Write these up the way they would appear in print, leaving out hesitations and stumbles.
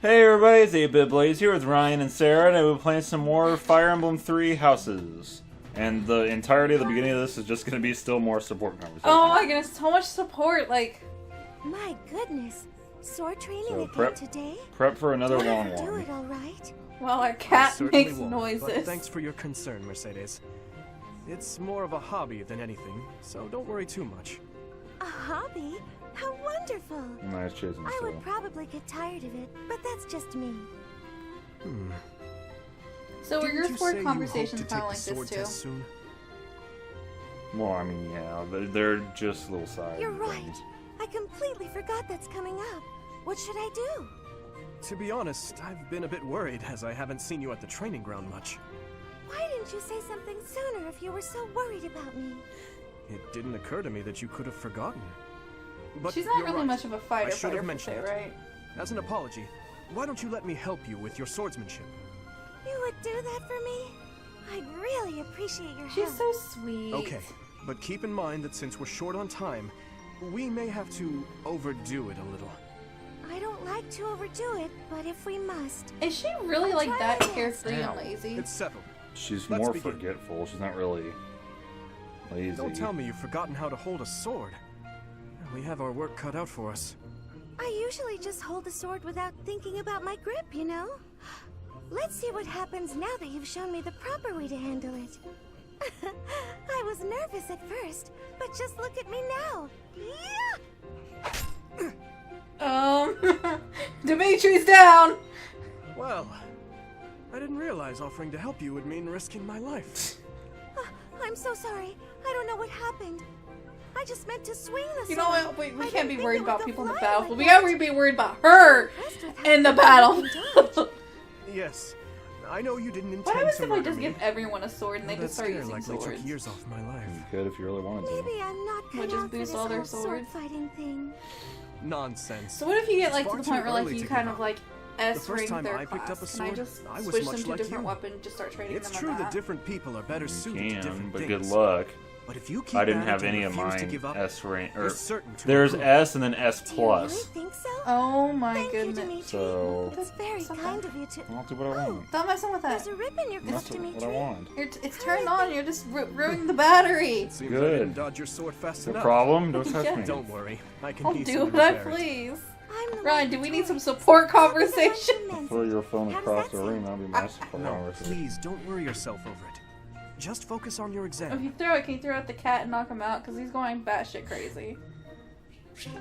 Hey everybody, it's 8-Bit Blaze here with Ryan and Sarah, and we're playing some more Fire Emblem 3 Houses. And the entirety of the beginning of this is just going to be still more support conversation. Oh my goodness, so much support, like... My goodness, sword training So again today? Prep for another Do I long ever do one. it all right? Well, our cat makes Won't, noises. but thanks for your concern, Mercedes. It's more of a hobby than anything, so don't worry too much. A hobby? How wonderful! Nice chasing I still. would probably get tired of it, but that's just me. So were Didn't your you sword say you conversations hope to kind of take like the sword this too? test soon? Well, I mean, yeah, they're just little side You're right. things. I completely forgot that's coming up. What should I do? To be honest, I've been a bit worried as I haven't seen you at the training ground much. Why didn't you say something sooner if you were so worried about me? It didn't occur to me that you could have forgotten. But She's not you're really right. much of a fighter, I should have per mentioned se, it. right? As an apology, why don't you let me help you with your swordsmanship? You would do that for me? I'd really appreciate your She's help. so sweet. Okay, but keep in mind that since we're short on time, we may have to overdo it a little. I don't like to overdo it, but if we must. Is she really I'll like try that my best. carefree and Ow. lazy? It's settled. She's Let's more begin. forgetful. She's not really lazy. Don't tell me you've forgotten how to hold a sword. We have our work cut out for us. I usually just hold the sword without thinking about my grip, you know? Let's see what happens now that you've shown me the proper way to handle it. I was nervous at first, but just look at me now. Yeah! Dimitri's down! Well, I didn't realize offering to help you would mean risking my life. I'm so sorry. I don't know what happened. I just meant to swing the sword. You know what? We I can't didn't be think worried it would about go people in the flying battlefield. like We gotta that. be worried about her Impressed with how in the quickly battle. you can dodge. Yes, I know you didn't intend What happens to if I murder just me. give everyone a sword and they That just start scare using likely swords? took years off my life. You could if you really wanted to. Maybe I'm not Would cut just out for boost this all their whole sword swords? fighting thing. Nonsense. So what if you get like It's to the far point too where like early you to kind give of up. like The first S-ring time their I picked class? up a Can I sword, just I was switch much them to like different you. weapons, just start training It's them true with that that? different people are better You suited to can, different but things. good luck. But if you keep I didn't at have it and any of refuse to mine give up, S rank, or you're certain to there's improve. S and then S Do you really plus. think so? Oh my Thank you, goodness. Dimitri. So It's very Something. kind of you to. I'll do what I Oh, want. Stop messing with that. there's a rip in your That's cuff, what I Dimitri. want. It's turned on. You're just ruining the battery. Seems Good. I didn't dodge your sword fast The enough. problem? Don't touch Yeah. me. Don't worry, I can I'll easily do what I repair it. please. I'm the Ryan, one do who we tore need some it. support How does it conversation? mention Throw your phone How does across that the sound? room. That'll be merciful. No, please don't worry yourself over it. Just focus on your If exam. you throw it, can you throw out the cat and knock him out? Because he's going batshit crazy. Good.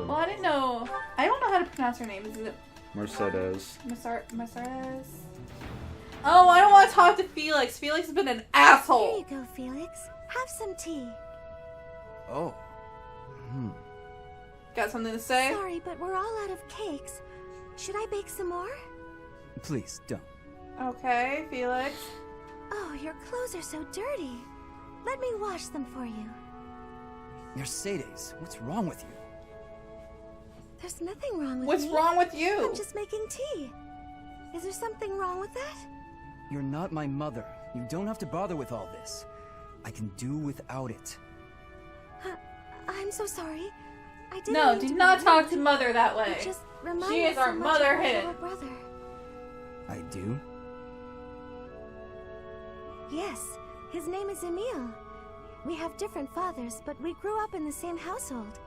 Well, I didn't know. I don't know how to pronounce her name. Is it Mercedes. Mercedes? Oh, I don't want to talk to Felix. Felix has been an Here asshole. you go, Felix. Have some tea. Oh. Got something to say? Sorry, but we're all out of cakes. Should I bake some more? Please don't. Okay, Felix. Oh, your clothes are so dirty. Let me wash them for you. Mercedes, what's wrong with you? There's nothing wrong with What's me. wrong with you? I'm just making tea. Is there something wrong with that? You're not my mother. You don't have to bother with all this. I can do without it. I'm so sorry. I didn't No, mean do to not be talk rude. to Mother that It way. just reminds She me is our so much of my motherhead. little brother. I do? Yes, his name is Emil. We have different fathers, but we grew up in the same household.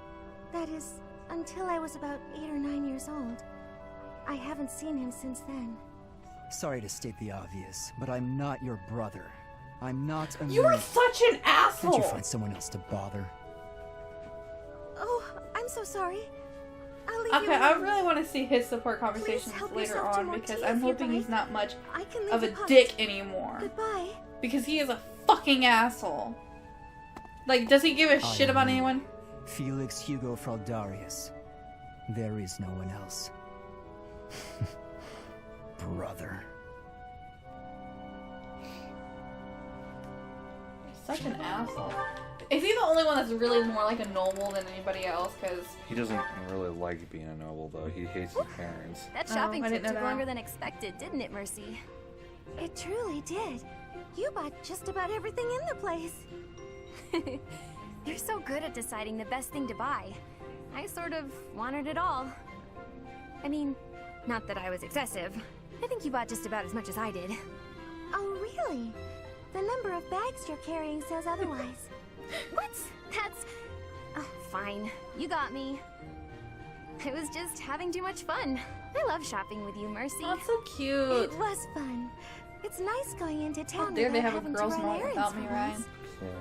That is, until I was about 8 or 9 years old. I haven't seen him since then. Sorry to state the obvious, but I'm not your brother. I'm not a You are mere- such an Can't asshole. you find someone else to bother? Oh, I'm so sorry. I'll leave Okay, you I alone. really want to see his support conversations help later yourself to on more because tea I'm if you'd hoping he's like. not much I can leave of a the pot. dick anymore. Goodbye. Because he is a fucking asshole. Like, does he give a shit about anyone? Felix Hugo Fraldarius. There is no one else. Brother. Such an asshole. Is he the only one that's really more like a noble than anybody else? Because He doesn't really like being a noble, though. He hates his parents. That Oh, shopping I trip didn't know took that. longer than expected, didn't it, Mercy? It truly did. You bought just about everything in the place. You're so good at deciding the best thing to buy. I sort of wanted it all. I mean, Not that I was excessive. I think you bought just about as much as I did. Oh, really? The number of bags you're carrying says otherwise. What? That's... Oh, fine. You got me. I was just having too much fun. I love shopping with you, Mercy. Oh, it's so cute. It was fun. It's nice going into How town dare they without have a having to girls' run night errands without me, for Ryan? once.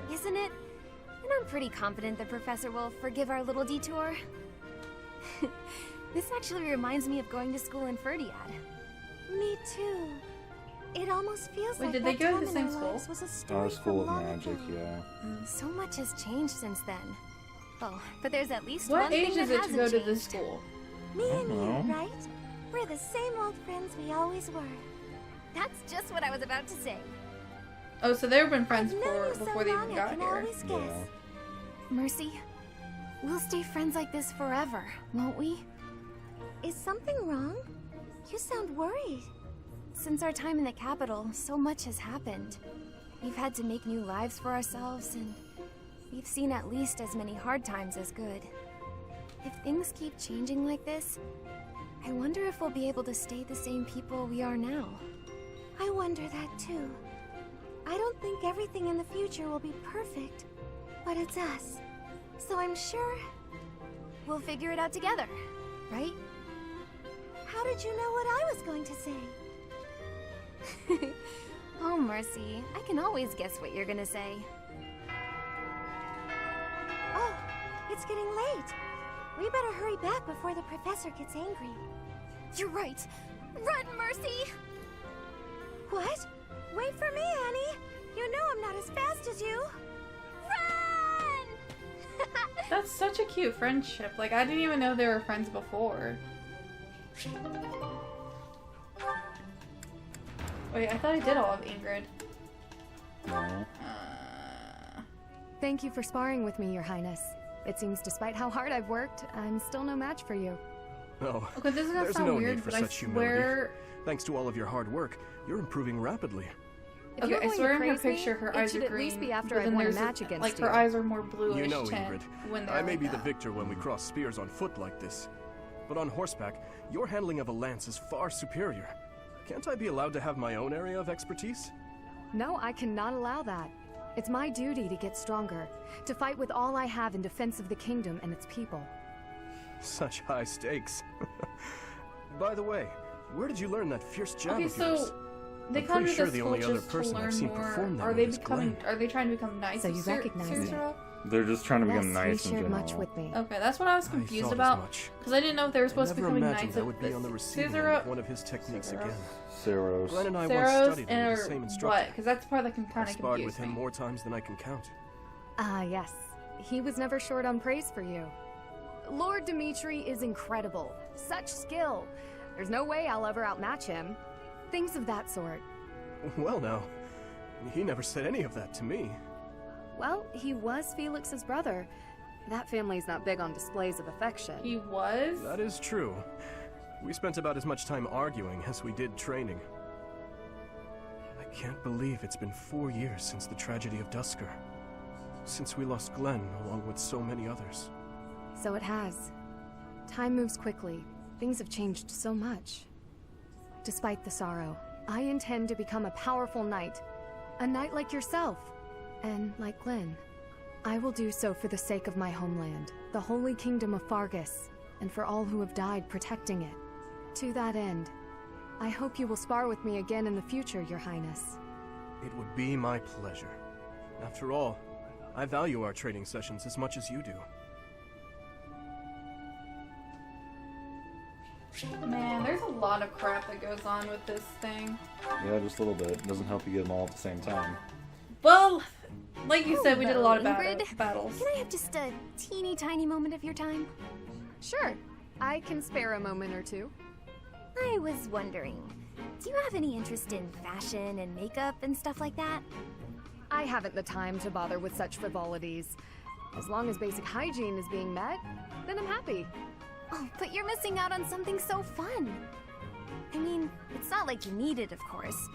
So, Isn't it? And I'm pretty confident the professor will forgive our little detour. This actually reminds me of going to school in Ferdiad. Me too. It almost feels Wait, like did they that go to time the in same our school? lives was a story our school from of long magic, ago. yeah. So much has changed since then. Oh, but there's at least What one age thing is that it to hasn't go to changed. this school? Me and know. you, right? We're the same old friends we always were. That's just what I was about to say. Oh, so they've been friends I've known you so before they long, even I got can here. always guess. Yeah. Mercy, we'll stay friends like this forever, won't we? Is something wrong? You sound worried. Since our time in the capital, so much has happened. We've had to make new lives for ourselves, and we've seen at least as many hard times as good. If things keep changing like this, I wonder if we'll be able to stay the same people we are now. I wonder that too. I don't think everything in the future will be perfect, but it's us. So I'm sure... We'll figure it out together, right? How did you know what I was going to say? Oh, Mercy, I can always guess what you're gonna say. Oh, it's getting late. We better hurry back before the professor gets angry. You're right. Run, Mercy! What? Wait for me, Annie. You know I'm not as fast as you. Run! That's such a cute friendship. Like, I didn't even know they were friends before. Wait, I thought I did all of Ingrid. No. Thank you for sparring with me, Your Highness. It seems despite how hard I've worked, I'm still no match for you. Oh, Okay, this is gonna there's sound no weird, need for but I such humility. swear... Thanks to all of your hard work, you're improving rapidly. If Okay, you're I going swear to in her praise me, picture her it eyes should are at green. least be after but I've then won a there's match against like you. her eyes are more bluish You know, tint Ingrid, when they're I may like be the that. victor when we cross spears on foot like this. But on horseback, your handling of a lance is far superior. Can't I be allowed to have my own area of expertise? No, I cannot allow that. It's my duty to get stronger, to fight with all I have in defense of the kingdom and its people. Such high stakes. By the way, where did you learn that fierce jab Okay, of yours? so they I'm come pretty to sure this the school only other just to person I've learn seen more. perform that Are move they is becoming? Glenn. Are they trying to become nice? So with you Sir- recognize Sir me. Zero? They're just trying to become Yes, nice you in shared general. much with me. Okay, that's what I was I confused thought as about. much. Because I didn't know if they were I supposed to be never becoming imagined knights I of would be on the receiving end Caesar. of one of his techniques Saros. again. Saros. Glenn and I once Saros studied and under the same what? instructor. Because that's the part that can kind I've of sparred confuse with him me. more times than I can count. Ah, yes. He was never short on praise for you. Lord Dimitri is incredible. Such skill. There's no way I'll ever outmatch him. Things of that sort. Well now, he never said any of that to me. Well, he was Felix's brother. That family's not big on displays of affection. He was. That is true. We spent about as much time arguing as we did training. I can't believe it's been 4 years since the tragedy of Dusker. Since we lost Glenn along with so many others. So it has. Time moves quickly. Things have changed so much. Despite the sorrow, I intend to become a powerful knight. A knight like yourself. And like Glenn. I will do so for the sake of my homeland, the holy kingdom of Fargus, and for all who have died protecting it. To that end, I hope you will spar with me again in the future, Your Highness. It would be my pleasure. After all, I value our training sessions as much as you do. Man, there's a lot of crap that goes on with this thing. Yeah, just a little bit. It doesn't help you get them all at the same time. Well, like you said, we did a lot of Ingrid, battles. Can I have just a teeny tiny moment of your time? Sure, I can spare a moment or two. I was wondering, do you have any interest in fashion and makeup and stuff like that? I haven't the time to bother with such frivolities. As long as basic hygiene is being met, then I'm happy. Oh, but you're missing out on something so fun. I mean, it's not like you need it, of course.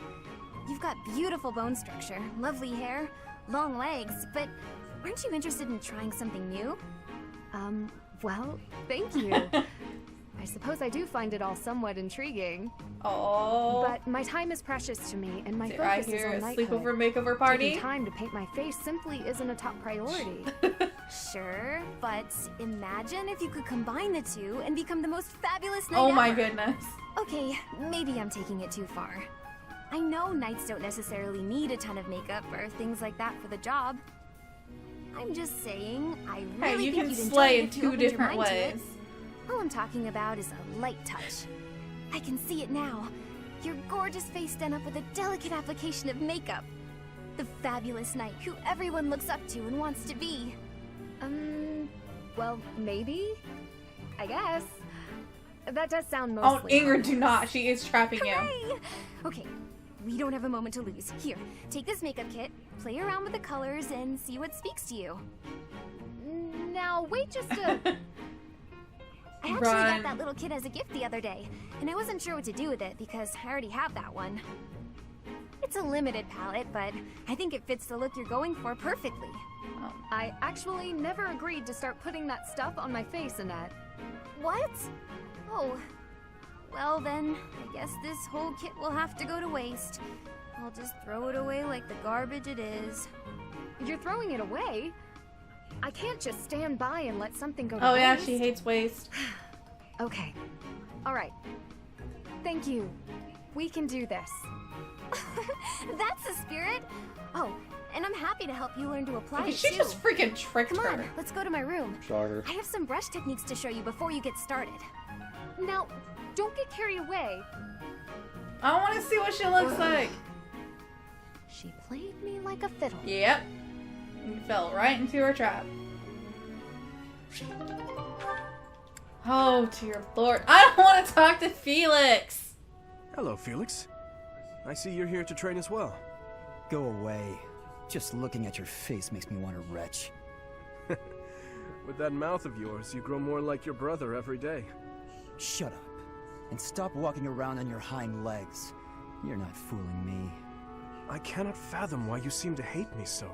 You've got beautiful bone structure, lovely hair, long legs, but aren't you interested in trying something new? Well, thank you. I suppose I do find it all somewhat intriguing. Oh. But my time is precious to me, and my Did I focus is hear on a knighthood. sleepover makeover party? Taking time to paint my face simply isn't a top priority. Sure, but imagine if you could combine the two and become the most fabulous knight Oh my ever. goodness. Okay, maybe I'm taking it too far. I know knights don't necessarily need a ton of makeup or things like that for the job. I'm just saying, I Hey, really you think can you'd slay enjoy it in if you two opened your different mind to it. ways. All I'm talking about is a light touch. I can see it now. Your gorgeous face done up with a delicate application of makeup. The fabulous knight who everyone looks up to and wants to be. Well, maybe? I guess. That does sound Oh, mostly... Ingrid, do not. She is trapping you. Hooray! Okay, we don't have a moment to lose. Here, take this makeup kit, play around with the colors, and see what speaks to you. Now, wait just a... I actually got that little kit as a gift the other day, and I wasn't sure what to do with it because I already have that one. It's a limited palette, but I think it fits the look you're going for perfectly. I actually never agreed to start putting that stuff on my face, Annette. What? Oh. Well then, I guess this whole kit will have to go to waste. I'll just throw it away like the garbage it is. You're throwing it away? I can't just stand by and let something go to Oh waste. yeah, she hates waste. Okay. Alright. Thank you. We can do this. That's the spirit! Oh, and I'm happy to help you learn to apply Okay, it she too. just freaking tricked Come on, her. let's go to my room. Shocker. I have some brush techniques to show you before you get started. Now, don't get carried away. I want to see what she looks like. She played me like a fiddle. Yep. You fell right into her trap. Oh, dear Lord. I don't want to talk to Felix. Hello, Felix. I see you're here to train as well. Go away. Just looking at your face makes me want to retch. With that mouth of yours, you grow more like your brother every day. Shut up. And stop walking around on your hind legs. You're not fooling me. I cannot fathom why you seem to hate me so.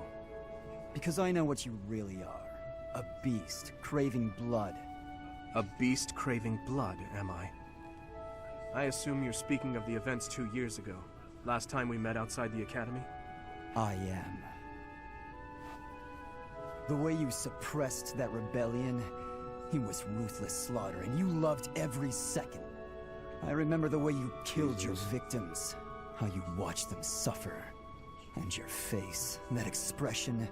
Because I know what you really are. A beast, craving blood. A beast craving blood, am I? I assume you're speaking of the events 2 years ago. Last time we met outside the academy? I am. The way you suppressed that rebellion, it was ruthless slaughter, and you loved every second. I remember the way you killed your victims, how you watched them suffer. And your face, that expression,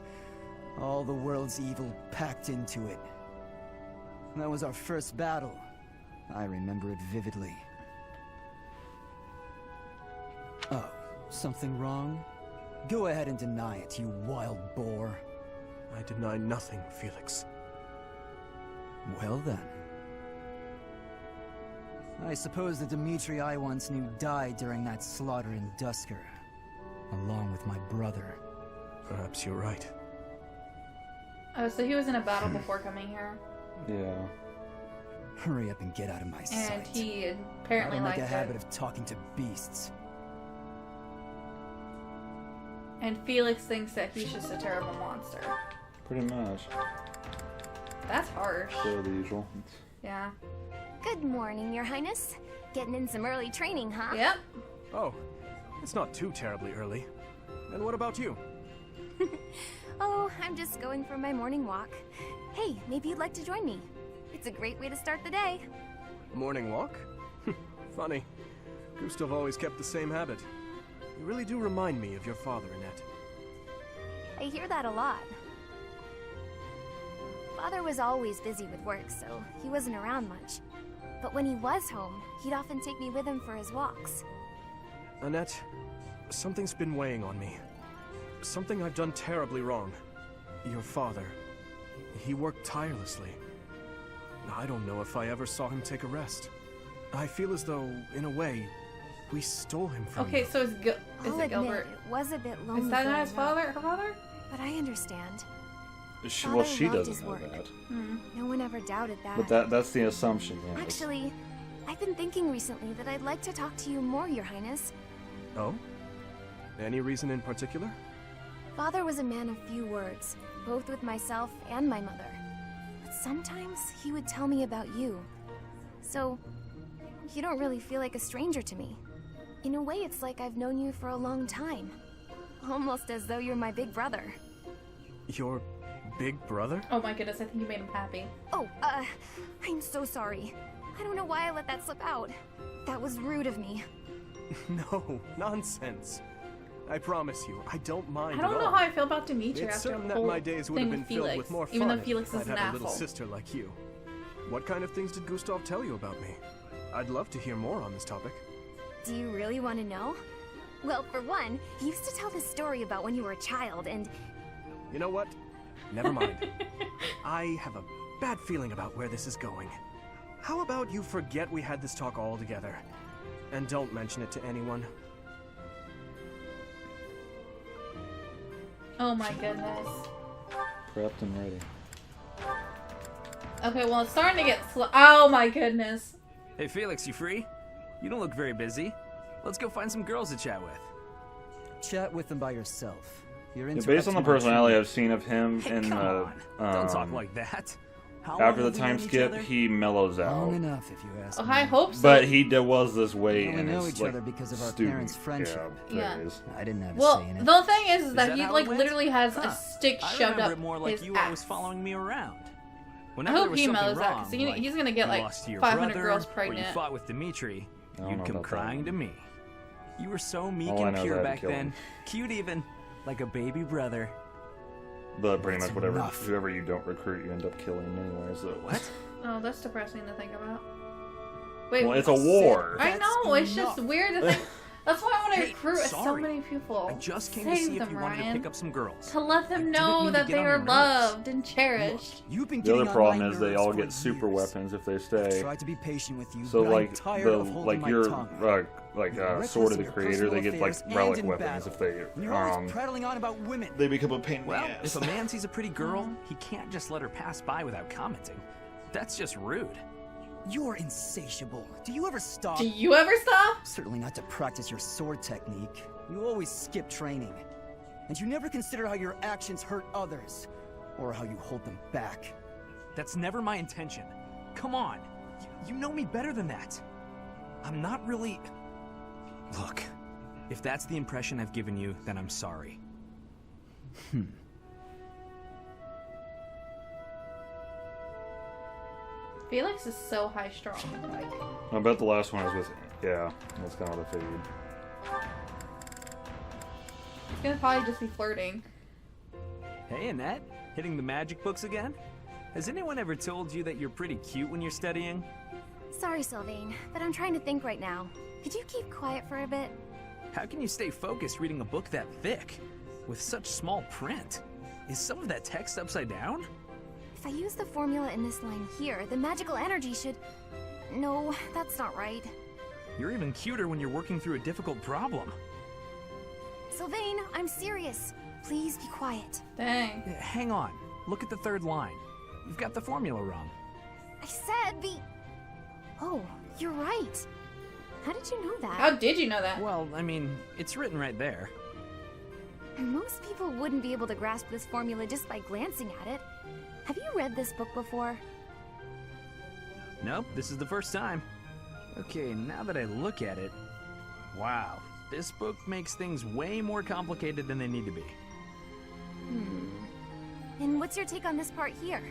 all the world's evil packed into it. That was our first battle. I remember it vividly. Oh, something wrong? Go ahead and deny it, you wild boar. I deny nothing, Felix. Well then. I suppose the Dimitri I once knew died during that slaughter in Dusker, along with my brother. Perhaps you're right. Oh, so he was in a battle before coming here. Yeah. Hurry up and get out of my sight. And he I apparently don't make liked a habit it. of talking to beasts. And Felix thinks that he's just a terrible monster. Pretty much. That's harsh. So the usual. Yeah. Good morning, Your Highness. Getting in some early training, huh? Yep. Oh, it's not too terribly early. And what about you? Oh, I'm just going for my morning walk. Hey, maybe you'd like to join me. It's a great way to start the day. Morning walk? Funny. Gustav always kept the same habit. You really do remind me of your father, Annette. I hear that a lot. Father was always busy with work, so he wasn't around much. But when he was home, he'd often take me with him for his walks. Annette, something's been weighing on me. Something I've done terribly wrong. Your father, he worked tirelessly. I don't know if I ever saw him take a rest. I feel as though, in a way, we stole him from Okay, you. so is I'll it admit, Gilbert? it was a bit lonely. Is that not growing his up, father? Her father? But I understand. Well, Father she loved doesn't his know work. that. No one ever doubted that. But that's the assumption, yes. Actually, I've been thinking recently that I'd like to talk to you more, Your Highness. Oh? Any reason in particular? Father was a man of few words, both with myself and my mother. But sometimes he would tell me about you. So, you don't really feel like a stranger to me. In a way, it's like I've known you for a long time. Almost as though you're my big brother. Your big brother? Oh my goodness, I think you made him happy. Oh, I'm so sorry. I don't know why I let that slip out. That was rude of me. No, nonsense. I promise you, I don't mind I don't at know all. how I feel about Dimitri It's after certain the that whole my days would thing have been with filled Felix, with more fun even though if Felix is I'd an had a little asshole. sister like you. What kind of things did Gustav tell you about me? I'd love to hear more on this topic. Do you really want to know? Well, for one, he used to tell this story about when you were a child, and You know what? Never mind. I have a bad feeling about where this is going. How about you forget we had this talk altogether? And don't mention it to anyone. Oh my goodness. Prepped and ready. Okay, well, it's starting to get oh my goodness. Hey Felix, you free? You don't look very busy. Let's go find some girls to chat with. Chat with them by yourself. You're Yeah, based on the personality I've seen of him Hey, in come on. Don't talk like that. How after long the have we time known each skip, other? he mellows out. Long enough, if you ask Oh, me. I hope so. But he was this way We only in know his each like, other because of our student, parents' friendship. Yeah. days. I didn't have a Well, say in it. the thing is that that he how it like went? literally has Huh. a stick I shoved remember up it more like his you ass. always following me around. I Whenever there hope was he something mellows out wrong, because like he's gonna get you like lost to your 500 brother, girls or you pregnant. fought with Dimitri, I don't you'd know come about that crying one. to me. You were so meek All I and know is I pure had to back kill then, him. cute even, like a baby brother. But pretty much That's whatever, enough. whoever you don't recruit, you end up killing anyway. So What? Oh, that's depressing to think about. Wait, well, it's a war. I know, it's just enough. weird to think. That's why I want to Hey, recruit so sorry. many people. I just came to Save see if them, you wanted to Ryan. pick up some girls. To let I them didn't know mean to that get they on are your nerves. loved and cherished. You've been The getting other on problem my is they nerves all for get super years. weapons if they I've stay. tried to be patient with you, So but like I'm tired the of holding like my your tongue. You're Sword of reckless the in your Creator, they personal get like affairs and relic in weapons battle. if they And you're always prattling on about women. they become a pain in Well, the ass. if a man sees a pretty girl, he can't just let her pass by without commenting. That's just rude. You're insatiable. Do you ever stop? Do you ever stop? Certainly not to practice your sword technique. You always skip training. And you never consider how your actions hurt others, or how you hold them back. That's never my intention. Come on. You know me better than that. I'm not really... Look, if that's the impression I've given you, then I'm sorry. Felix is so high strung. Like, I bet the last one is with yeah. That's kind of what I figured. he's gonna probably just be flirting. Hey, Annette. Hitting the magic books again? Has anyone ever told you that you're pretty cute when you're studying? sorry, Sylvain, but I'm trying to think right now. Could you keep quiet for a bit? How can you stay focused reading a book that thick? With such small print? Is some of that text upside down? If I use the formula in this line here, the magical energy should... No, that's not right. You're even cuter when you're working through a difficult problem. Sylvain, I'm serious. Please be quiet. Dang. Hang on. Look at the third line. You've got the formula wrong. I said be... Oh, you're right. How did you know that? How did you know that? Well, I mean, it's written right there. Most people wouldn't be able to grasp this formula just by glancing at it. Have you read this book before? Nope, this is the first time. Okay, now that I look at it... Wow, this book makes things way more complicated than they need to be. And what's your take on this part here?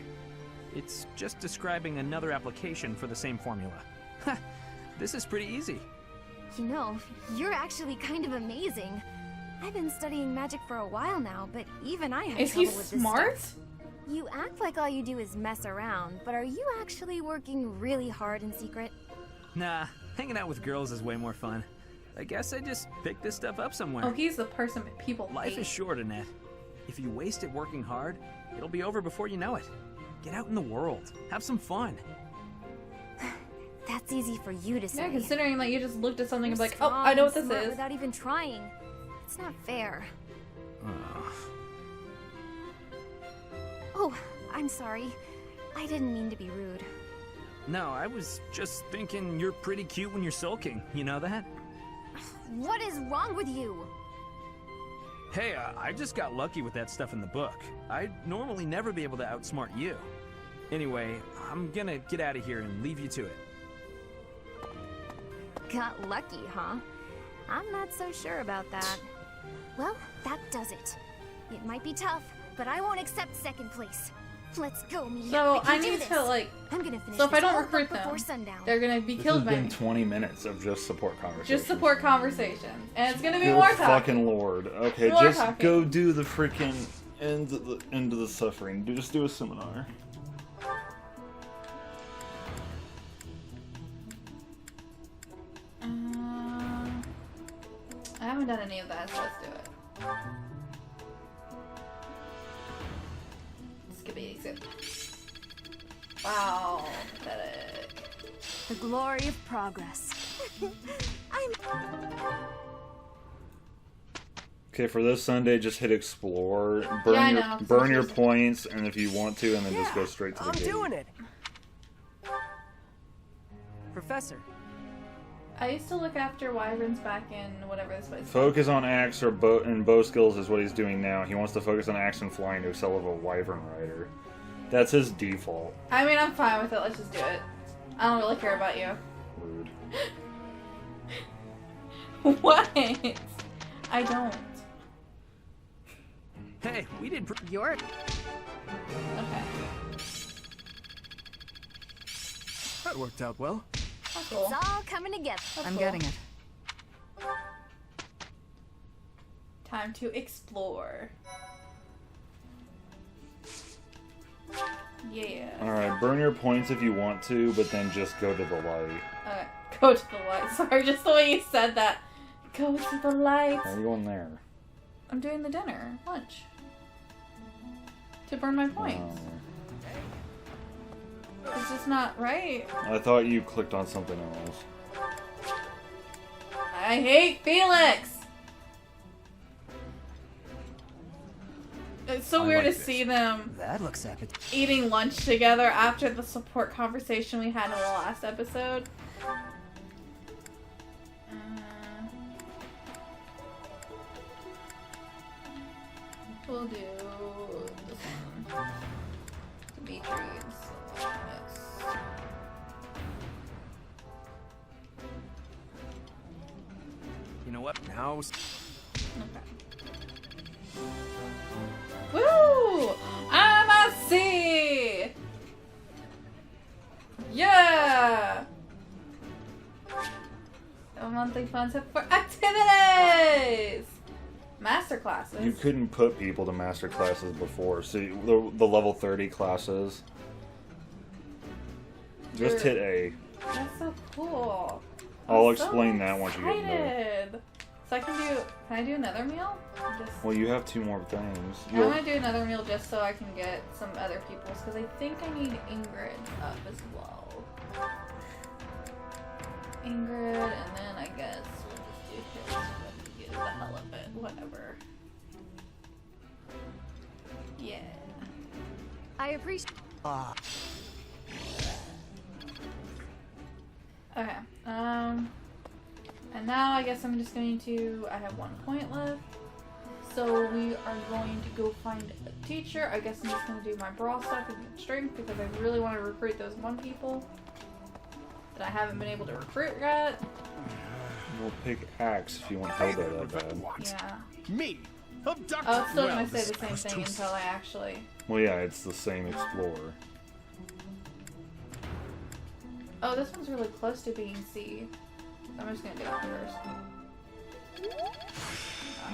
It's just describing another application for the same formula. Ha! This is pretty easy. You know, you're actually kind of amazing. I've been studying magic for a while now, but even I have Is he trouble with this smart? stuff. You act like all you do is mess around, but are you actually working really hard in secret? Nah, hanging out with girls is way more fun. I guess I just picked this stuff up somewhere. Oh, he's the person people Life hate. is short, Annette. If you waste it working hard, it'll be over before you know it. Get out in the world. Have some fun. That's easy for you to say. Yeah, considering that you just looked at something and You're was like, oh, strong I know what and this smart is. without even trying. It's not fair. Oh, I'm sorry. I didn't mean to be rude. No, I was just thinking you're pretty cute when you're sulking. You know that? What is wrong with you? Hey, I just got lucky with that stuff in the book. I'd normally never be able to outsmart you. Anyway, I'm gonna get out of here and leave you to it. Got lucky, huh? I'm not so sure about that. Well, that does it. It might be tough, but I won't accept second place. Let's go, Mia. So We can I do need this. to like. I'm gonna finish So if I this don't all recruit up before them, sundown. they're gonna be This killed has by been me. 20 minutes of just support conversations. Just support conversations, and it's gonna be Good more talking. fucking lord. Okay, More just talking. go do the freaking end of the suffering. Just do a seminar. I haven't done any of that, so let's do it. Skippy skip. Wow, pathetic. The glory of progress. Okay, for this Sunday, just hit explore. Yeah, I Burn know, 'cause burn it's your just- points, and if you want to, and then just go straight to the I'm gate. doing it. Professor. I used to look after wyverns back in whatever this place. Focus on axe or bow and bow skills is what he's doing now. He wants to focus on axe and flying to excel as a wyvern rider. That's his default. I mean, I'm fine with it. Let's just do it. I don't really care about you. Rude. What? I don't. Hey, we did. You're Okay. That worked out well. That's cool. It's all coming together. That's I'm cool. getting it. Time to explore. Yeah. Alright, burn your points if you want to, but then just go to the light. Okay. Go to the light. Sorry, just the way you said that. Go to the light. Why are you going there? I'm doing the dinner. Lunch. To burn my points. It's just not right. I thought you clicked on something else. I hate Felix! It's so I weird like to this. see them That looks epic. eating lunch together after the support conversation we had in the last episode. We'll do this one. Demetrius. Yes. You know what? Now. Okay. Woo! I'm a C! Yeah! A monthly fund for activities! Master classes. You couldn't put people to master classes before. So the level 30 classes. Just Sure. hit A. That's so cool. I'll I'm so explain that once you get in there. excited. So can I do another meal? Just, Well, you have 2 more things. I want to do another meal just so I can get some other people's, because I think I need Ingrid up as well. Ingrid, and then I guess we'll just do his to get the hell of it. Whatever. Yeah. I appreciate. Okay. And now I guess I'm just going to. I have 1 point left. So we are going to go find a teacher. I guess I'm just going to do my brawl stuff and strength because I really want to recruit those 1 people that I haven't been able to recruit yet. We'll pick axe if you want help that bad. Yeah. Me, abducted. Oh, it's still Well, going to say this the same was thing too until I actually. Well, yeah, it's the same explorer. Oh, this one's really close to being C. I'm just going to do that one first.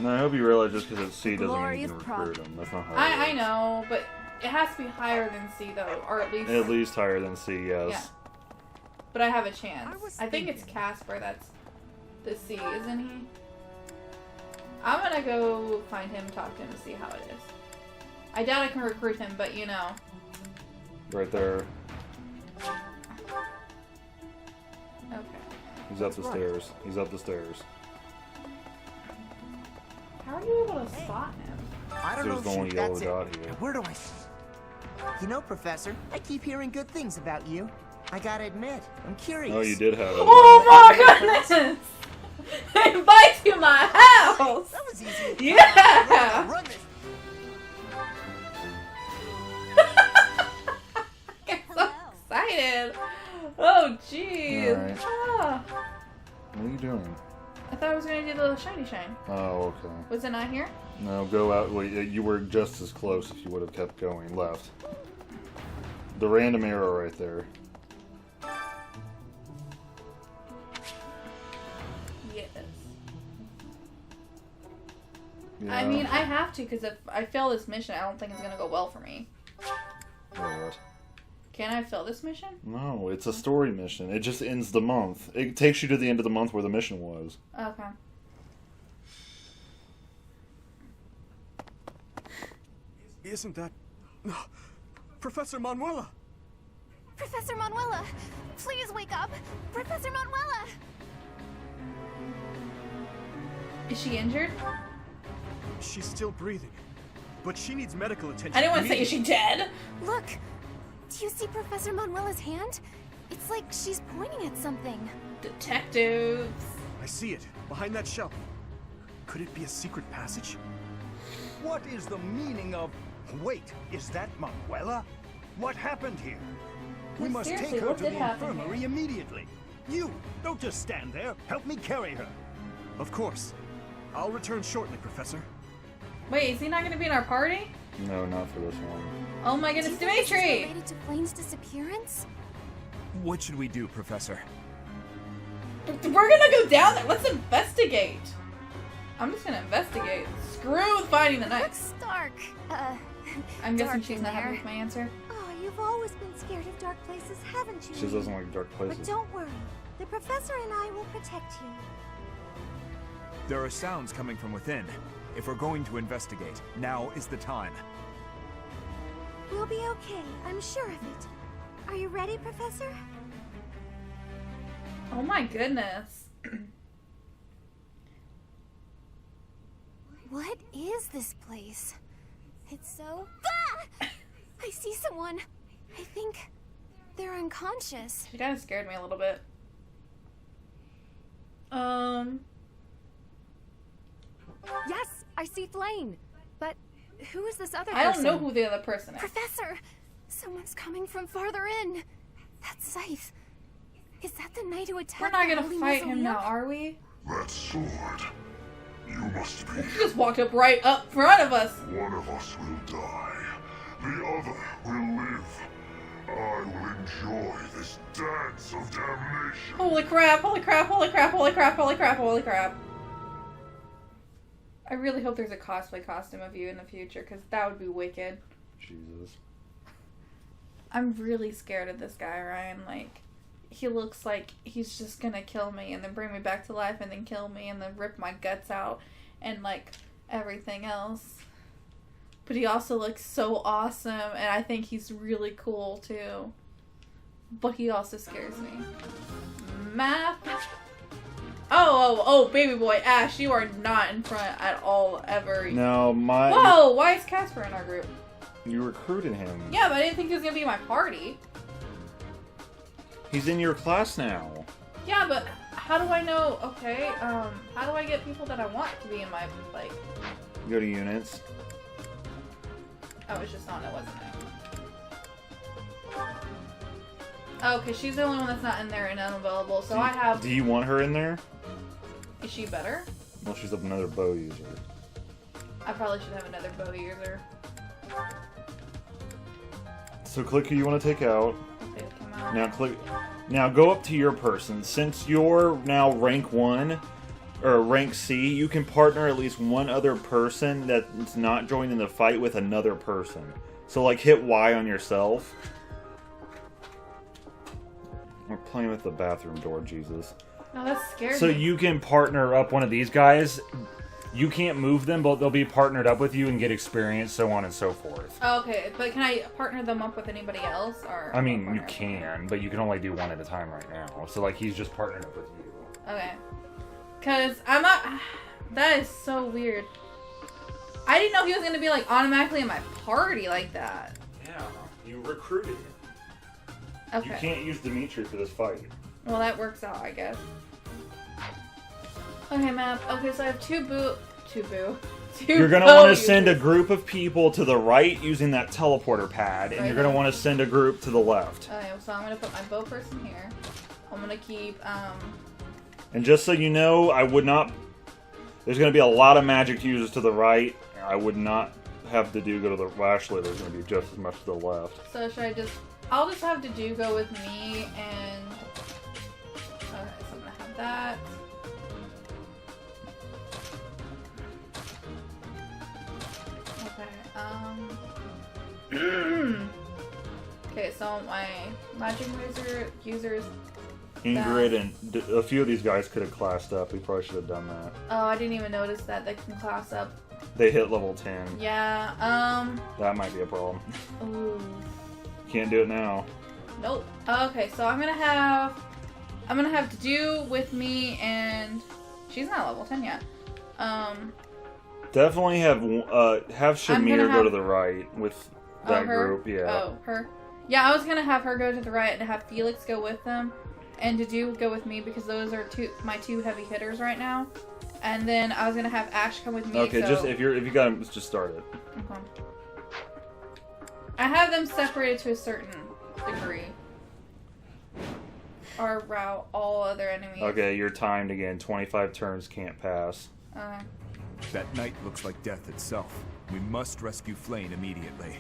No, I hope you realize just because it's C doesn't mean Glory you can of recruit them. That's not how it I works. know, but it has to be higher than C though, or at least. At least higher than C, yes. Yeah. But I have a chance. I think it's Casper that's the C, isn't he? I'm gonna go find him, talk to him, and see how it is. I doubt I can recruit him, but you know. Right there. Okay. He's up the stairs. He's up the stairs. How are you able to spot him? I don't There's know the if one that's yellow it. dot here. Where do I... You know, Professor, I keep hearing good things about you. I gotta admit, I'm curious. Oh, you did have it. Oh my goodness! Invite to my house! That was easy. Yeah! Run this. I'm so excited! Oh jeez! Alright. Ah. What are you doing? I thought I was gonna do the shiny shine. Oh, okay. Was it not here? No, go out. Well, you were just as close if you would have kept going left. The random arrow right there. Yes. Yeah. I mean, I have to, because if I fail this mission, I don't think it's gonna go well for me. What? Can I fail this mission? No, it's a story mission. It just ends the month. It takes you to the end of the month where the mission was. Okay. Isn't that... Professor Manuela? Professor Manuela, please wake up! Professor Manuela! Is she injured? She's still breathing, but she needs medical attention. I didn't want to say, is she dead? Look! Do you see Professor Manuela's hand? It's like she's pointing at something. Detectives. I see it, behind that shelf. Could it be a secret passage? What is the meaning of... Wait, is that Manuela? What happened here? We must Seriously, take her what to did the happen infirmary here? immediately. You, don't just stand there. Help me carry her. Of course. I'll return shortly, Professor. Wait, is he not going to be in our party? No, not for this one. Oh my Do you goodness, think this is Dimitri! related to Flame's disappearance? What should we do, Professor? We're gonna go down there. Let's investigate. I'm just gonna investigate. Screw finding the Looks knights. dark. I'm guessing dark she's in not happy there. with my answer. Oh, you've always been scared of dark places, haven't you? She just doesn't like dark But places. don't worry. The professor and I will protect you. There are sounds coming from within. If we're going to investigate, now is the time. We'll be okay. I'm sure of it. Are you ready, Professor? Oh my goodness. What is this place? It's so... Ah! I see someone. I think they're unconscious. She kind of scared me a little bit. Yes, I see Flame. But who is this other I person? don't know who the other person is. Professor! Someone's coming from farther in. That's Scythe. Is that the knight who attacked We're not the gonna Holy fight him Mausoleum? now, are we? That sword. You must be. He just walked up right up front of us. One of us will die. The other will live. I will enjoy this dance of damnation. Holy crap, holy crap, holy crap, holy crap, holy crap, holy crap. I really hope there's a cosplay costume of you in the future, because that would be wicked. Jesus. I'm really scared of this guy, Ryan. Like, he looks like he's just gonna kill me and then bring me back to life and then kill me and then rip my guts out and, like, everything else. But he also looks so awesome, and I think he's really cool, too. But he also scares me. Map. Oh, baby boy, Ash, you are not in front at all, ever. No, Whoa, why is Casper in our group? You recruited him. Yeah, but I didn't think he was gonna be in my party. He's in your class now. Yeah, but how do I know? Okay, how do I get people that I want to be in my, like... Go to units. Oh, it's just on it, wasn't it? Oh, okay, she's the only one that's not in there and unavailable, so I have... Do you want her in there? Is she better? Well, she's another bow user. I probably should have another bow user. So click who you want to take out. Okay, come out. Now click. Now go up to your person. Since you're now rank 1 or rank C, you can partner at least one other person that's not joined in the fight with another person. So like hit Y on yourself. We're playing with the bathroom door, Jesus. No, that's scary. So you can partner up one of these guys. You can't move them, but they'll be partnered up with you and get experience, so on and so forth. Oh, okay, but can I partner them up with anybody else, or? I mean, you can, but you can only do one at a time right now. So, like, he's just partnered up with you. Okay. Because I'm not... That is so weird. I didn't know he was going to be, like, automatically in my party like that. Yeah, you recruited him. Okay. You can't use Dimitri for this fight. Well, that works out, I guess. Okay, map. Okay, so I have two You're going to want to send a group of people to the right using that teleporter pad, and Right you're going to here. want to send a group to the left. Okay, so I'm going to put my bow person here. I'm going to keep, And just so you know, I would not... There's going to be a lot of magic users to the right. I would not have Dedue go to the... Well, actually, there's going to be just as much to the left. So should I just... I'll just have Dedue go with me and... Okay, so I'm going to have that. Okay, okay, so my magic users... Ingrid and a few of these guys could have classed up. We probably should have done that. Oh, I didn't even notice that they can class up. They hit level 10. Yeah, That might be a problem. Ooh. Can't do it now. Nope. Okay, so I'm gonna have Dedue with me, and she's not level 10 yet. Definitely have Shamir go to the right with that group. Yeah. Oh, her. Yeah, I was gonna have her go to the right and have Felix go with them, and Dedue go with me because those are my two heavy hitters right now. And then I was gonna have Ash come with me. Okay, so... just if you got him, just start it. Okay. I have them separated to a certain degree. Or route all other enemies. Okay, you're timed again. 25 turns, can't pass. Okay. That night looks like death itself. We must rescue Flane immediately.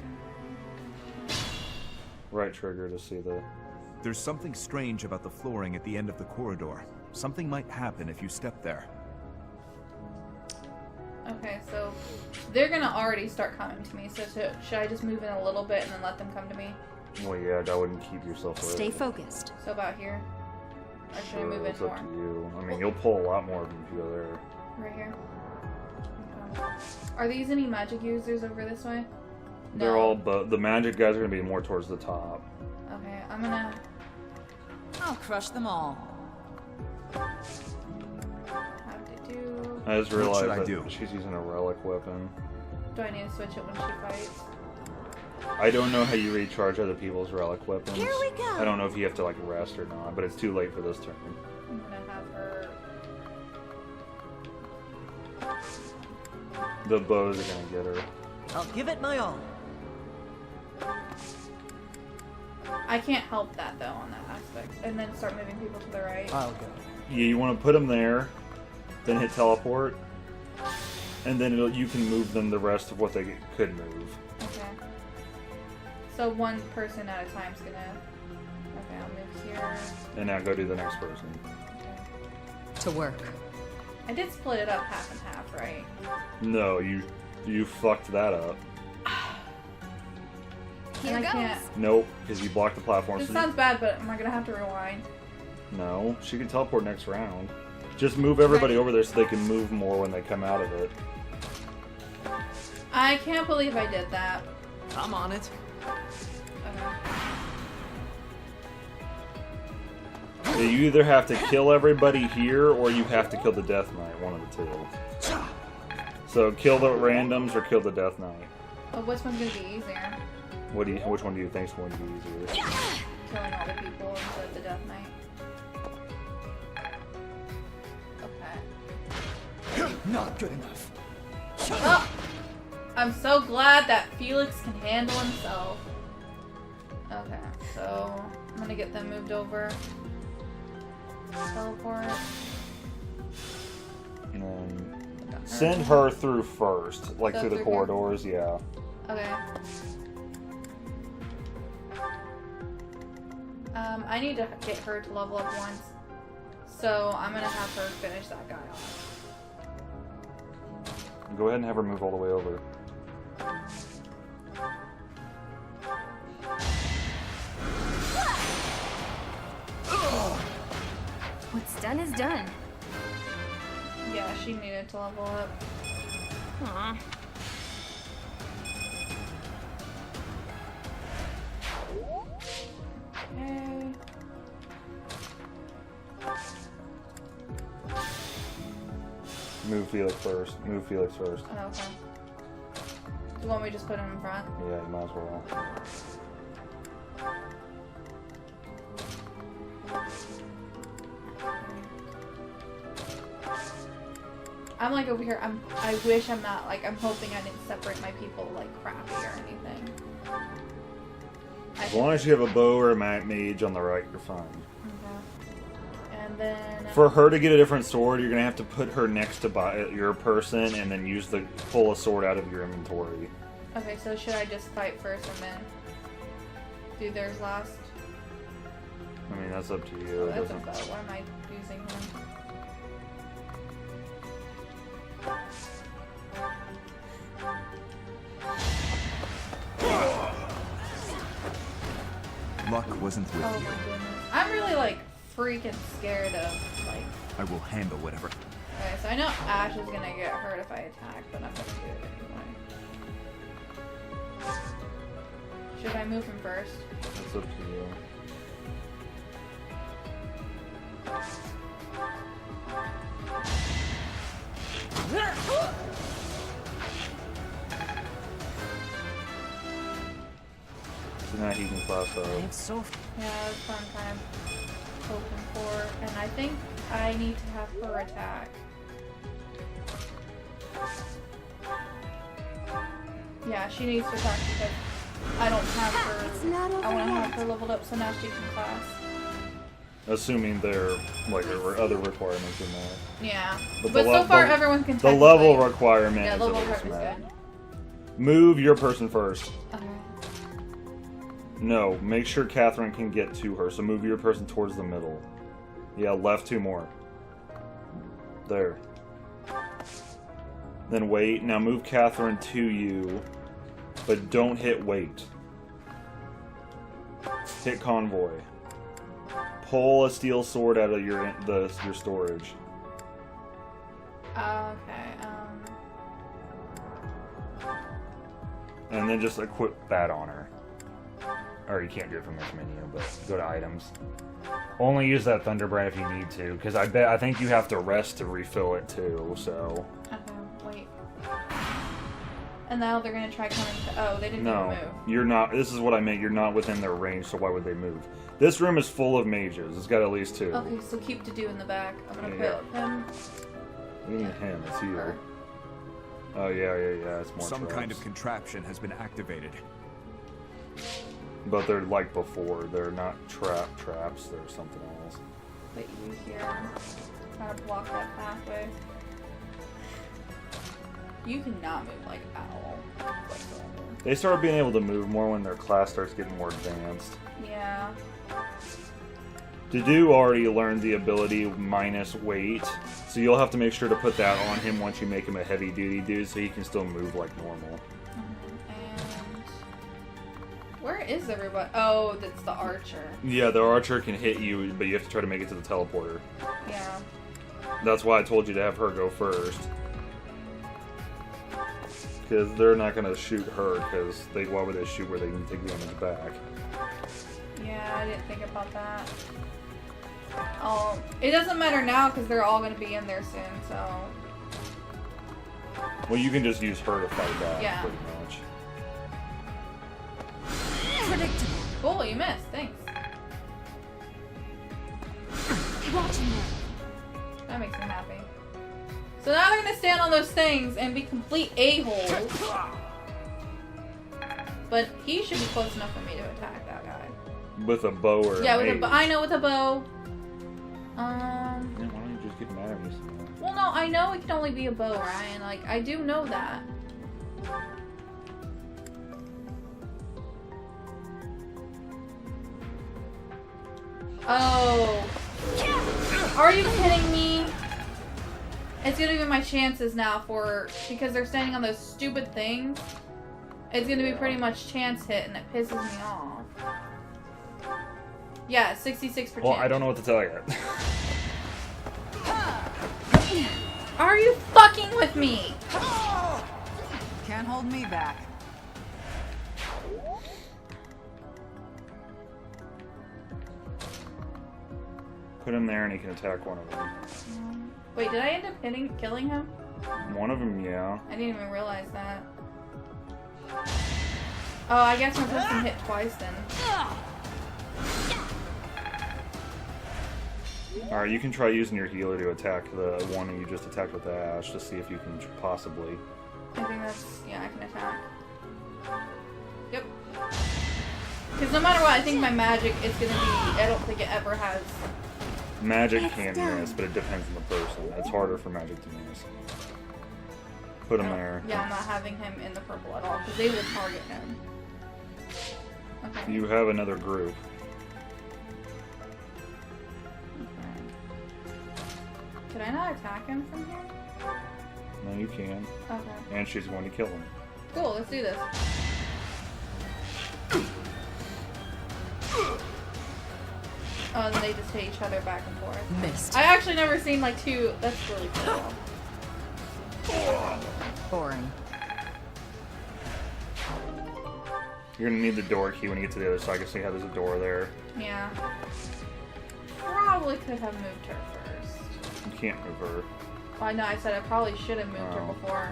Right trigger to see the... There's something strange about the flooring at the end of the corridor. Something might happen if you step there. Okay, so they're gonna already start coming to me, so should I just move in a little bit and then let them come to me? Well, yeah, I wouldn't keep yourself away. Stay focused. So about here? Or should I move in It's more? up to you. I mean, you'll pull a lot more if you go there. Right here? Okay. Are these any magic users over this way? They're all, but the magic guys are going to be more towards the top. Okay, I'm gonna... I'll crush them all. Have to do... I just realized What should I that do? she's using a relic weapon. Do I need to switch it when she fights? I don't know how you recharge other people's relic weapons. Here we go. I don't know if you have to like rest or not, but it's too late for this turn. I'm gonna have her... The bows are gonna get her. I'll give it my all. I can't help that though on that aspect. And then start moving people to the right. I'll go. Yeah, you want to put them there, then hit teleport, and then you can move them the rest of what they could move. Okay. So one person at a time is gonna... Okay, I'll move here. And now go to the next person. Okay. To work. I did split it up half and half, right? No, you fucked that up. Here And I goes. can't... Nope, because you blocked the platform. This so sounds bad, but am I gonna have to rewind? No, she can teleport next round. Just move everybody over there so they can move more when they come out of it. I can't believe I did that. I'm on it. So you either have to kill everybody here or you have to kill the Death Knight, one of the two. So kill the randoms or kill the Death Knight. Oh, which one's gonna be easier? Which one do you think's going to be easier? Killing all the people instead of the Death Knight. Okay. Not good enough. Oh! I'm so glad that Felix can handle himself. Okay, so I'm gonna get them moved over. Teleport. And then send her through first, like So through the through corridors, yeah. Okay. I need to get her to level up once. So I'm gonna have her finish that guy off. Go ahead and have her move all the way over. What's done is done. Yeah, she needed to level up. Aw. Okay. Move Felix first. Move Felix first. Oh, okay. Do you want me to just put him in front? Yeah, you might as well. I'm like over here. I wish I'm not like. I'm hoping I didn't separate my people like crappy or anything. As long as you have a bow or a mage on the right, you're fine. Okay. And then... For her to get a different sword, you're gonna have to put her next to your person and then pull a sword out of your inventory. Okay, so should I just fight first and then do theirs last? I mean, that's up to you. Oh, that's a bow. Why am I using him? Luck wasn't with Oh you. my goodness. I'm really, like, freaking scared of, like... I will handle whatever. Okay, so I know Ash is gonna get hurt if I attack, but I'm gonna do it anyway. Should I move him first? That's up to you. So now he can class up. Yeah, that's what I'm kind of hoping for. And I think I need to have her attack. Yeah, she needs to attack because I don't have her. I want to have her leveled up so now she can class. Assuming there like there were other requirements in that. Yeah, But so far everyone can. The level requirement Yeah, is level at least requirement is met. good. Move your person first. Okay. No, make sure Catherine can get to her. So move your person towards the middle. Yeah, left 2 more. There. Then wait. Now move Catherine to you, but don't hit wait. Hit convoy. Pull a steel sword out of your storage. Okay. And then just equip that on her. Or you can't do it from this menu, but go to items. Only use that Thunderbrand if you need to, because I think you have to rest to refill it too. So. Okay. Wait. And now they're gonna try coming to. Oh, they didn't No, even move. you're not. This is what I meant. You're not within their range, so why would they move? This room is full of mages. It's got at least 2. Okay, so keep to do in the back. I'm gonna Yeah. put him. What do you mean him? It's you. Her. Oh yeah. It's more. Some kind of traps. contraption has been activated. But they're like before. They're not traps. They're something else. Put you here. Try to block that pathway. You cannot move like at all. They start being able to move more when their class starts getting more advanced. Yeah. Dedu already learned the ability minus weight, so you'll have to make sure to put that on him once you make him a heavy duty dude so he can still move like normal. And where is everybody? Oh, that's the archer. Yeah, the archer can hit you, but you have to try to make it to the teleporter. Yeah. That's why I told you to have her go first. Because they're not going to shoot her, because why would they shoot where they can take damage back? Yeah, I didn't think about that. Oh, it doesn't matter now because they're all going to be in there soon, so... Well, you can just use her to fight back, Yeah. pretty much. Predictable. Cool, you missed. Thanks. That makes me happy. So now they're going to stand on those things and be complete a-holes. But he should be close enough for me to attack that guy. With a bow or Yeah, a with a mace. bow. I know, with a bow. Yeah, why don't you just get mad at me? Well, no, I know it can only be a bow, Ryan. Like, I do know that. Oh. Are you kidding me? It's gonna be my chances now because they're standing on those stupid things. It's gonna be pretty much chance hit, and it pisses me off. Yeah, 66%. Well, I don't know what to tell you. Are you fucking with me? Can't hold me back. Put him there and he can attack one of them. Wait, did I end up killing him? One of them, yeah. I didn't even realize that. Oh, I guess my person hit twice then. Alright, you can try using your healer to attack the one that you just attacked with the Ash to see if you can possibly. I think that's... yeah, I can attack. Yep. Because no matter what, I think my magic is going to be... I don't think it ever has Magic It's can done. miss, but it depends on the person. It's harder for magic to miss. Put him there. Yeah, I'm not having him in the purple at all because they will target him. Okay. You have another group. Could I not attack him from here? No, you can. Okay. And she's going to kill him. Cool, let's do this. Oh, and then they just hit each other back and forth. Missed. I actually never seen like two. That's really cool. Boring. You're gonna need the door key when you get to the other side. I can see how there's a door there. Yeah. Probably could have moved her first. You can't move her. Well, I know I said I probably should have moved her Oh. before.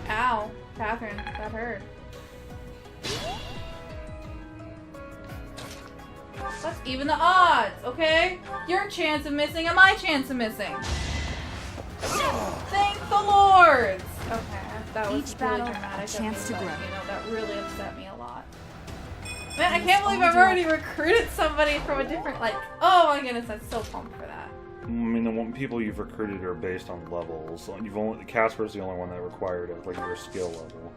Ow, Catherine, that hurt. Let's even the odds, okay? Your chance of missing and my chance of missing. Thank the lords! Okay, that was Each really battle, dramatic. a chance to of me, grow. but, you know, that really upset me a lot. Man, I can't believe I've already recruited somebody from a different, like, oh my goodness, I'm so pumped for that. I mean, the people you've recruited are based on levels. You've only Casper's the only one that required it, like your skill level.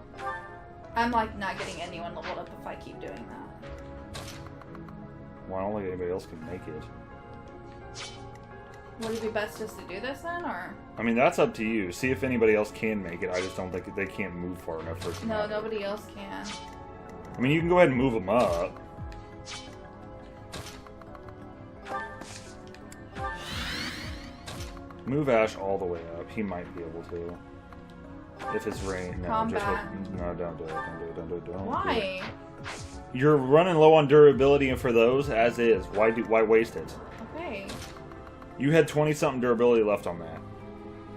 I'm like not getting anyone leveled up if I keep doing that. Well, I don't think anybody else can make it. Would it be best just to do this then, or? I mean, that's up to you. See if anybody else can make it. I just don't think they can't move far enough for it to No, matter. nobody else can. I mean, you can go ahead and move them up. Move Ash all the way up. He might be able to. If it's rain, no, Combat. no, don't do it. Don't do it. Don't do it. Don't do it. Why? You're running low on durability, and for those as is, why waste it? Okay. You had 20-something durability left on that.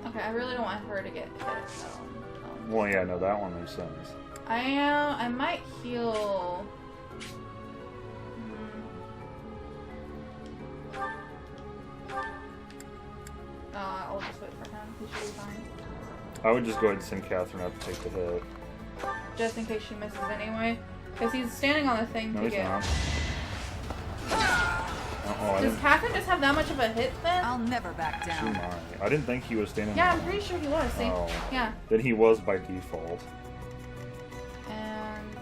Okay, I really don't want her to get hit, so. Well, yeah, no, that one makes sense. I might heal. I'll just wait for him. He should be fine. I would just go ahead and send Catherine up to take the hit. Just in case she misses anyway. Because he's standing on the thing No, to he's get. not. Oh, I Does didn't. Catherine just have that much of a hit then? I'll never back She down. might. I didn't think he was standing. Yeah, on I'm pretty sure he was. See? Oh. Yeah. Then he was by default. And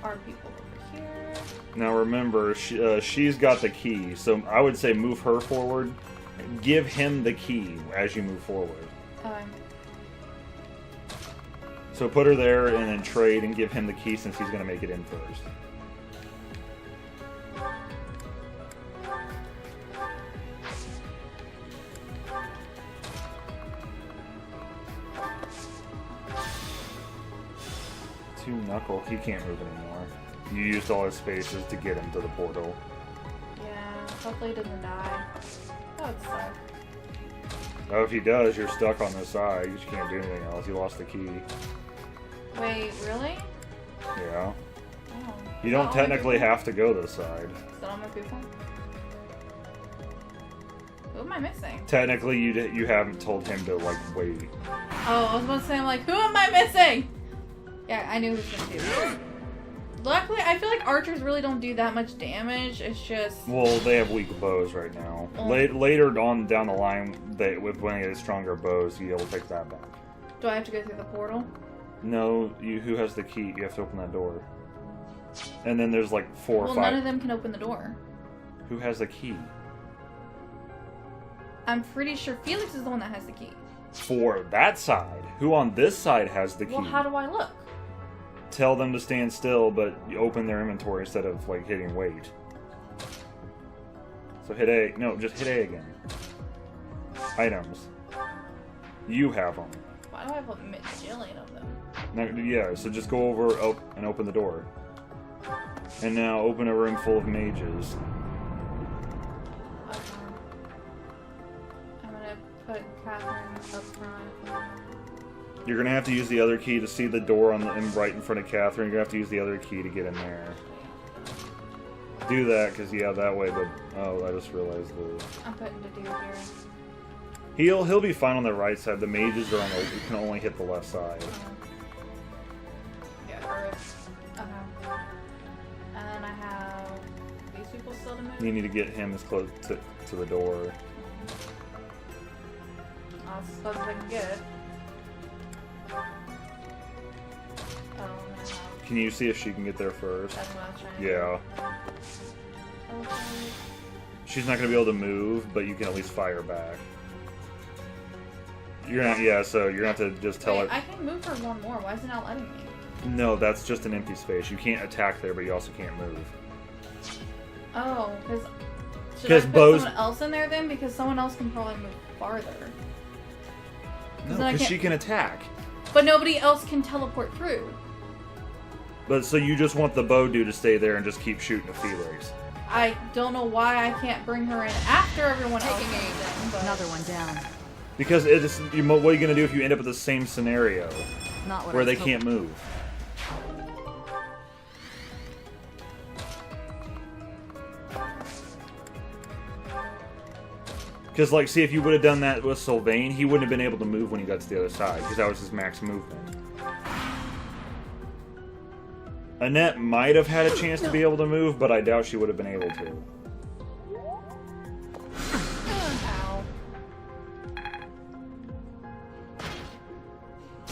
our people over here. Now remember, she's got the key, so I would say move her forward. Give him the key as you move forward. So put her there and then trade and give him the key since he's going to make it in first. Two Knuckle, he can't move anymore. You used all his spaces to get him to the portal. Yeah, hopefully he doesn't die. That would suck. Oh, if he does, you're stuck on the side. You can't do anything else. You lost the key. Wait, really? Yeah. Oh. You don't technically have to go this side. Is that all my people? Who am I missing? Technically, you haven't told him to, like, wait. Oh, I was about to say, I'm like, who am I missing? Yeah, I knew who was gonna do it. Luckily, I feel like archers really don't do that much damage. It's just... Well, they have weak bows right now. Oh. Later on down the line, when they get stronger bows, you'll take that back. Do I have to go through the portal? No, who has the key? You have to open that door. And then there's like 4 or 5. Well, none of them can open the door. Who has the key? I'm pretty sure Felix is the one that has the key. For that side. Who on this side has the key? Well, how do I look? Tell them to stand still, but you open their inventory instead of, like, hitting wait. So hit A. No, just hit A again. Items. You have them. Why do I have a bajillion of them? No, yeah, so just go over and open the door. And now open a room full of mages. Okay. I'm gonna put Catherine up front. You're gonna have to use the other key to see the door right in front of Catherine. You're gonna have to use the other key to get in there. Do that, because yeah, that way, but... Oh, I just realized the... I'm putting the dude here. He'll be fine on the right side. The mages are on the. You can only hit the left side. Yeah, Earth. Okay. And then I have these people still to move. You need to get him as close to the door. As close as I can get. Oh, I'm gonna have... Can you see if she can get there first? That's what I was trying to Yeah. do. Okay. She's not going to be able to move, but you can at least fire back. You're not, yeah, so you're going to have to just tell Wait, it. I can move her one more. Why is it not letting me? No, that's just an empty space. You can't attack there, but you also can't move. Oh, because... Should I Because put Bo's... someone else in there then? Because someone else can probably move farther. No, because she can attack. But nobody else can teleport through. But so you just want the bow dude to stay there and just keep shooting at Felix. I don't know why I can't bring her in after everyone else moves in, but... Another one down. Because it is, what are you going to do if you end up with the same scenario? Not what where I they was can't move? Because, like, see, if you would have done that with Sylvain, he wouldn't have been able to move when he got to the other side, because that was his max movement. Annette might have had a chance to be able to move, but I doubt she would have been able to. Ow.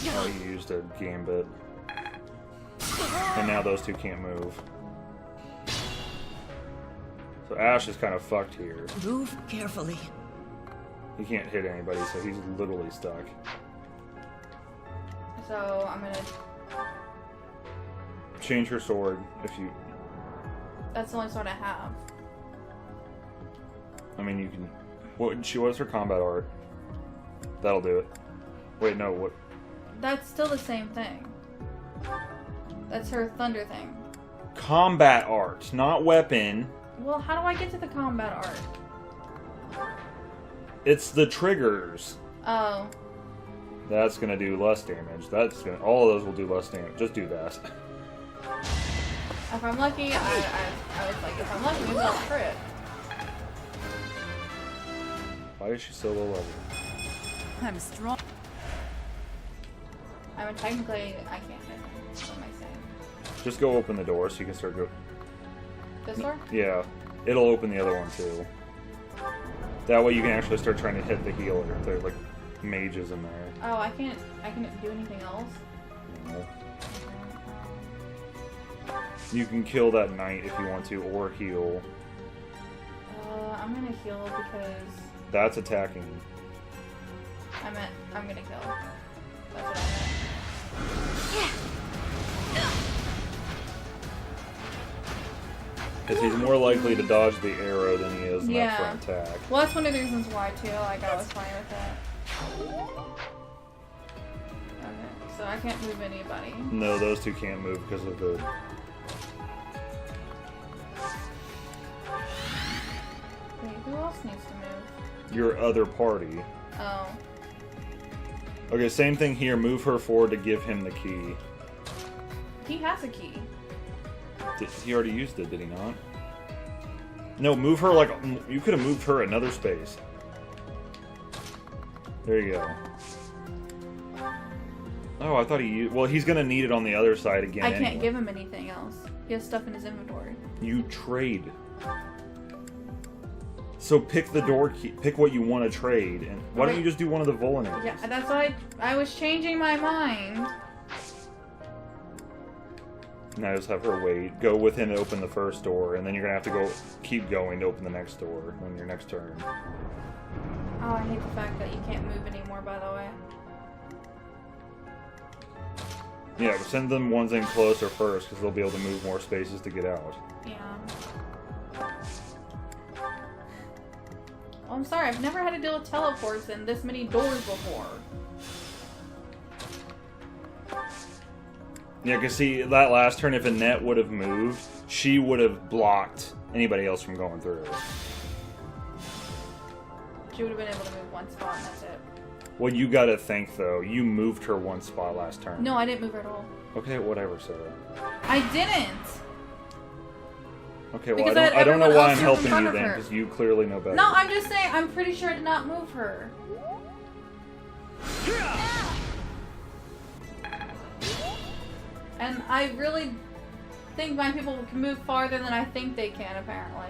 Oh, you used a gambit. And now those two can't move. So Ash is kind of fucked here. Move carefully. He can't hit anybody, so he's literally stuck. So, I'm gonna... Change her sword if you... That's the only sword I have. I mean, you can... What's her combat art? That'll do it. Wait, no, what? That's still the same thing. That's her thunder thing. Combat art, not weapon. Well, how do I get to the combat art? It's the triggers. Oh. That's gonna do less damage. That's gonna... All of those will do less damage. Just do that. If I'm lucky, I was like, if I'm lucky, maybe I'll crit. Why is she so low level? I'm strong. I mean, technically, I can't hit him. What am I saying? Just go open the door so you can start go... This door? Yeah. It'll open the other one, too. That way you can actually start trying to hit the healer. There's, like, mages in there. Oh, I can't do anything else? No. You can kill that knight if you want to, or heal. I'm gonna heal because... That's attacking. I'm gonna kill. That's what I meant. Because he's more likely to dodge the arrow than he is in that front attack. Well, that's one of the reasons why, too. Like, I was fine with that. Okay, so I can't move anybody. No, those two can't move because of the... Wait, who else needs to move? Your other party. Oh. Okay, same thing here. Move her forward to give him the key. He has a key. He already used it, did he not? No, move her like... You could have moved her another space. There you go. Oh, I thought he used... Well, he's going to need it on the other side again I can't anyway. give him anything else. He has stuff in his inventory. You trade. So pick the door key. Pick what you want to trade. And why don't you just do one of the Volinators? Yeah, that's why I was changing my mind. Now just have her wait. Go with him to open the first door, and then you're gonna have to go keep going to open the next door on your next turn. Oh, I hate the fact that you can't move anymore, by the way. Yeah, but send them ones in closer first, because they'll be able to move more spaces to get out. Yeah. Well, I'm sorry, I've never had to deal with teleports and this many doors before. Yeah, because see, that last turn, if Annette would have moved, she would have blocked anybody else from going through. She would have been able to move one spot and that's it. Well, you gotta think, though. You moved her one spot last turn. No, I didn't move her at all. Okay, whatever, Sarah. I didn't! Okay, well, Because I don't know everyone why else I'm moved in helping front you of then, her. because you clearly know better. No, I'm just saying, I'm pretty sure I did not move her. And I really think my people can move farther than I think they can, apparently.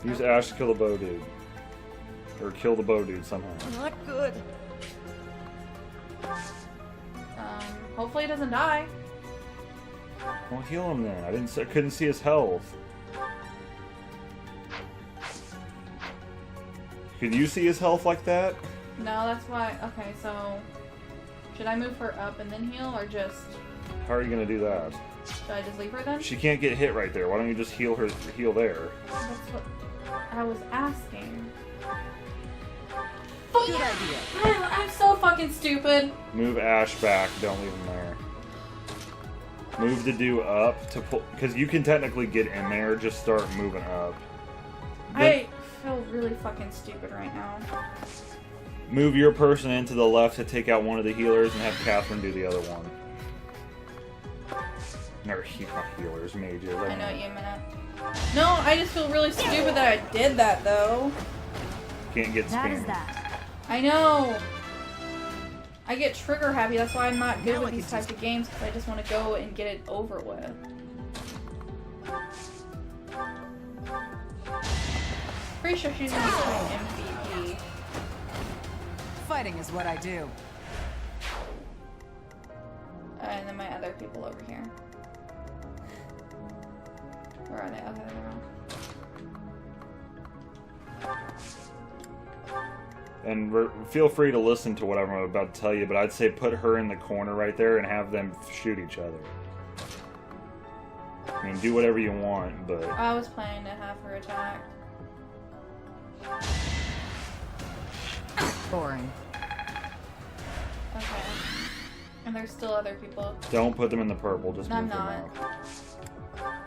Use Ash to kill the bow dude. Or kill the bow dude somehow. Not good. Hopefully he doesn't die. Well, heal him then. I couldn't see his health. Could you see his health like that? No, that's why. Okay, so should I move her up and then heal, or just? How are you gonna do that? Should I just leave her then? She can't get hit right there. Why don't you just heal her? Heal there. That's what I was asking. Good idea. I'm so fucking stupid. Move Ash back. Don't leave him there. Move the do up to pull, because you can technically get in there. Just start moving up. I feel really fucking stupid right now. Move your person into the left to take out one of the healers and have Catherine do the other one. Or not healers, mages. I know what you meant. No, I just feel really stupid that I did that though. Can't get That is spammed. that. I know. I get trigger happy. That's why I'm not good with these types of games, because I just want to go and get it over with. Pretty sure she's gonna be playing MVP. Fighting is what I do. And then my other people over here. Where are they? Okay, they're wrong. And feel free to listen to whatever I'm about to tell you, but I'd say put her in the corner right there and have them shoot each other. I mean, do whatever you want, but... I was planning to have her attack. Boring. Okay. And there's still other people. Don't put them in the purple, just I'm move them not. out.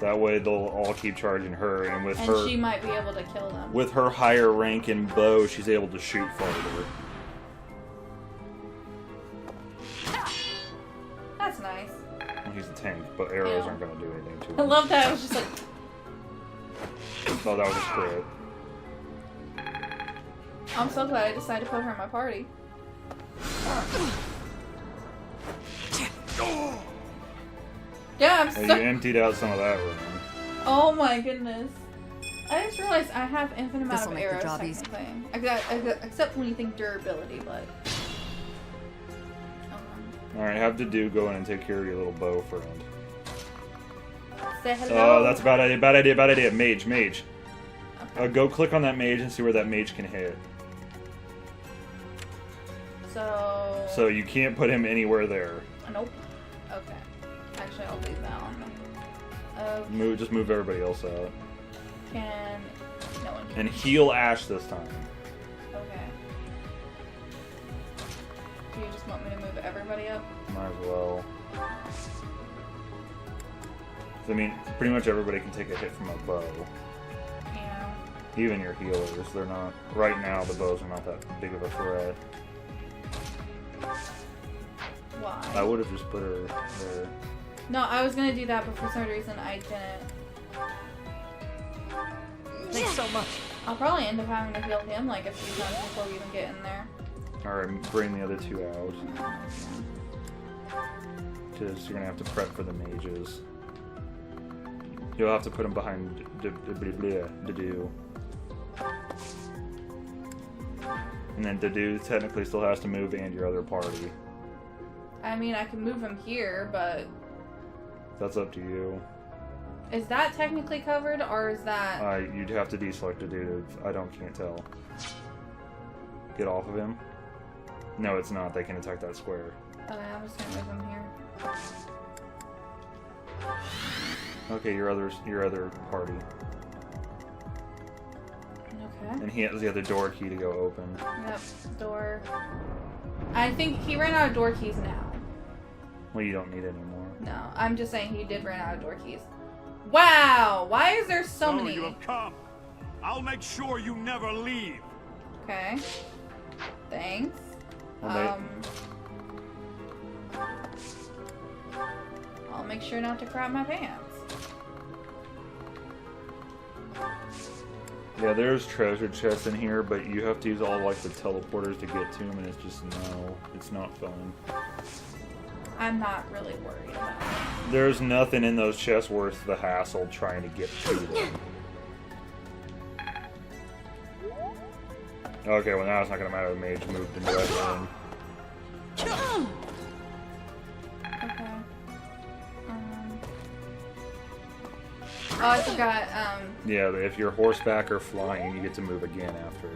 That way they'll all keep charging her, and with And her... she might be able to kill them. With her higher rank in bow, she's able to shoot farther. That's nice. Well, he's a tank, but arrows aren't going to do anything to him. I love that. I was just like... Oh, that was a crit. I'm so glad I decided to put her in my party. Yeah, I'm Well, so... you emptied out some of that room. Oh my goodness. I just realized I have infinite amount This'll of make the arrows, job easy. technically. Except when you think durability, but... Alright, have to go in and take care of your little bow friend. Say hello. Oh, that's a bad idea, bad idea, bad idea. Mage, mage. Go click on that mage and see where that mage can hit. So... So you can't put him anywhere there. Nope. Okay. Actually, I'll leave that on there. Just move everybody else out. Can... No one can... And heal Ash this time. Okay. Do you just want me to move everybody up? Might as well. I mean, pretty much everybody can take a hit from a bow. Yeah. Even your healers, they're not... Right now, the bows are not that big of a threat. Why? I would have just put her there. No, I was gonna do that, but for some reason I didn't. Thanks so much. I'll probably end up having to heal him like a few times before we even get in there. Alright, bring the other two out. Because you're gonna have to prep for the mages. You'll have to put them behind Dedu. And then Dedu technically still has to move and your other party. I mean, I can move him here, but... That's up to you. Is that technically covered, or is that... You'd have to deselect Dedu. Can't tell. Get off of him. No, it's not. They can attack that square. Okay, I'm just gonna move him here. Okay, your other party. Okay. And he has the other door key to go open. Yep, door. I think he ran out of door keys now. Well, you don't need any more. No, I'm just saying he did run out of door keys. Wow! Why is there so many? you have come. I'll make sure you never leave. Okay. Thanks. Well, I'll make sure not to crap my pants. Yeah, there's treasure chests in here, but you have to use all like the teleporters to get to them, and it's just no, it's not fun. I'm not really worried about it. There's nothing in those chests worth the hassle trying to get to them. Okay, well now it's not gonna matter. The mage moved into that room. Okay. Oh, I forgot. Yeah, if you're horseback or flying, you get to move again after.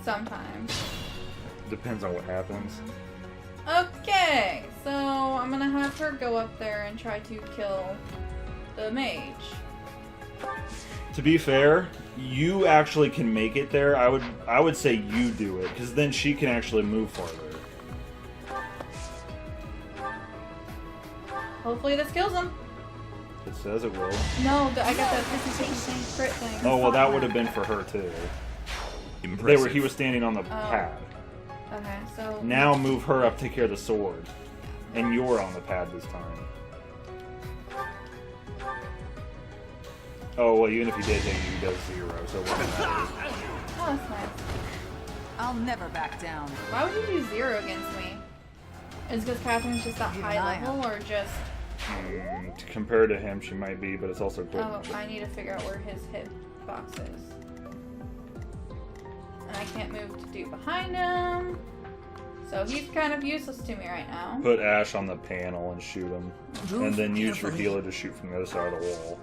Sometimes. Depends on what happens. Okay, so I'm gonna have her go up there and try to kill the mage. To be fair, you actually can make it there. I would say you do it, because then she can actually move farther. Hopefully this kills him. It says it will. No, I got that 50-50 crit thing. Oh well, that would have been for her too. Impressive. He was standing on the pad. Okay, so Now move her up, take care of the sword, and you're on the pad this time. Oh well, even if he did hit you, he does 0, so it wouldn't matter. Oh, that's nice. I'll never back down. Why would you do 0 against me? Is because Catherine's just that high level, or just... To compare to him, she might be, but it's also cool. Oh, I need to figure out where his hit box is. And I can't move to do behind him. So he's kind of useless to me right now. Put Ash on the panel and shoot him. Move And then use your carefully. healer to shoot from the other side of the wall.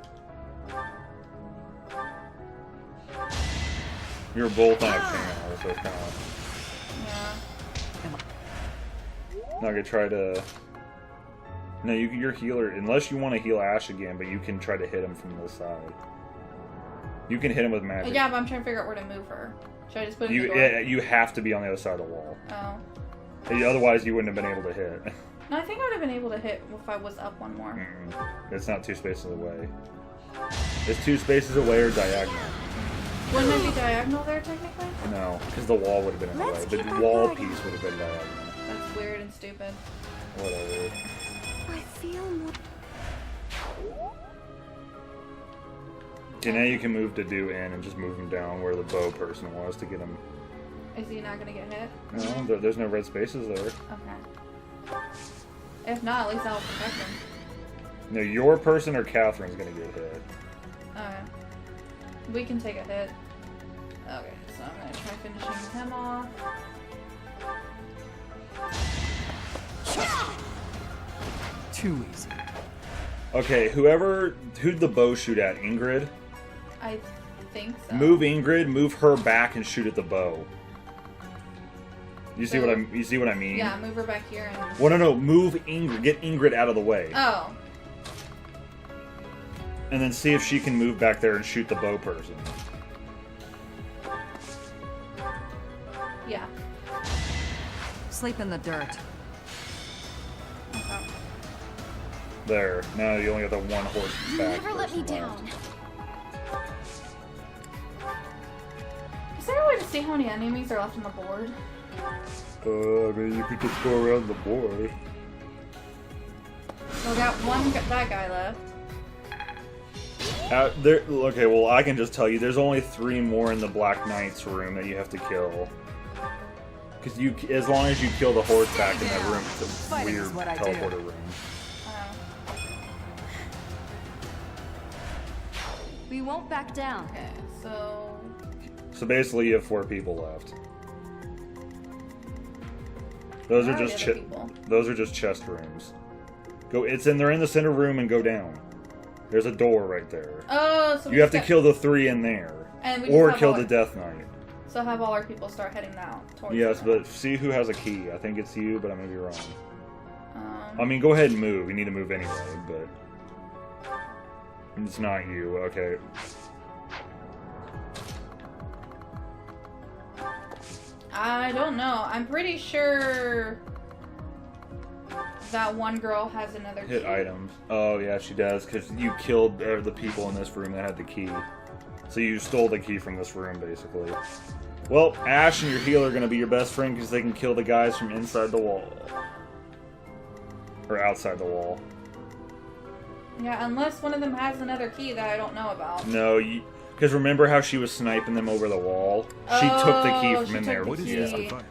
You're both on a panel, so it's kind of... Yeah. Now I could try to... No, your healer, unless you want to heal Ash again, but you can try to hit him from the side. You can hit him with magic. Yeah, but I'm trying to figure out where to move her. Should I just put her in the door? You have to be on the other side of the wall. Oh. Otherwise, you wouldn't have been able to hit. No, I think I would have been able to hit if I was up one more. It's not 2 spaces away. It's 2 spaces away or diagonal. Wouldn't it be diagonal there, technically? No, because the wall would have been in the way. The wall piece would have been diagonal. That's weird and stupid. Whatever. I feel more... Okay, now you can move to do in and just move him down where the bow person was to get him. Is he not going to get hit? No, there's no red spaces there. Okay. If not, at least I'll protect him. No, your person or Catherine's gonna get hit. Okay. We can take a hit. Okay, so I'm going to try finishing him off. Too easy. Okay, who'd the bow shoot at? Ingrid? I think so. Move Ingrid, move her back and shoot at the bow. You see what I mean? Yeah, move her back here and... Well, no, move Ingrid. Get Ingrid out of the way. Oh. And then see if she can move back there and shoot the bow person. Yeah. Sleep in the dirt. Okay. There. Now you only got the one horse back. Never let me down. Is there a way to see how many enemies are left on the board? I mean, you could just go around the board. We got that guy left. Okay, well, I can just tell you, there's only 3 more in the Black Knight's room that you have to kill. Because as long as you kill the horseback in that room, it's a Fighting weird is what I do. teleporter room. We won't back down. Okay, so... So basically, you have 4 people left. Those Where are are just the other people? those are just chest rooms. They're in the center room and go down. There's a door right there. Oh, so you have to kill the 3 in there, And we or just have kill all the our- Death Knight. So have all our people start heading now. Towards Yes, the- but see who has a key. I think it's you, but I may be wrong. Um, I mean, go ahead and move. You need to move anyway, but it's not you. Okay. I don't know. I'm pretty sure that one girl has another Hit key. items. Oh yeah, she does, because you killed the people in this room that had the key. So you stole the key from this room, basically. Well, Ash and your healer are going to be your best friend because they can kill the guys from inside the wall. Or outside the wall. Yeah, unless one of them has another key that I don't know about. No, Because remember how she was sniping them over the wall? She took the key from in there. What is this device?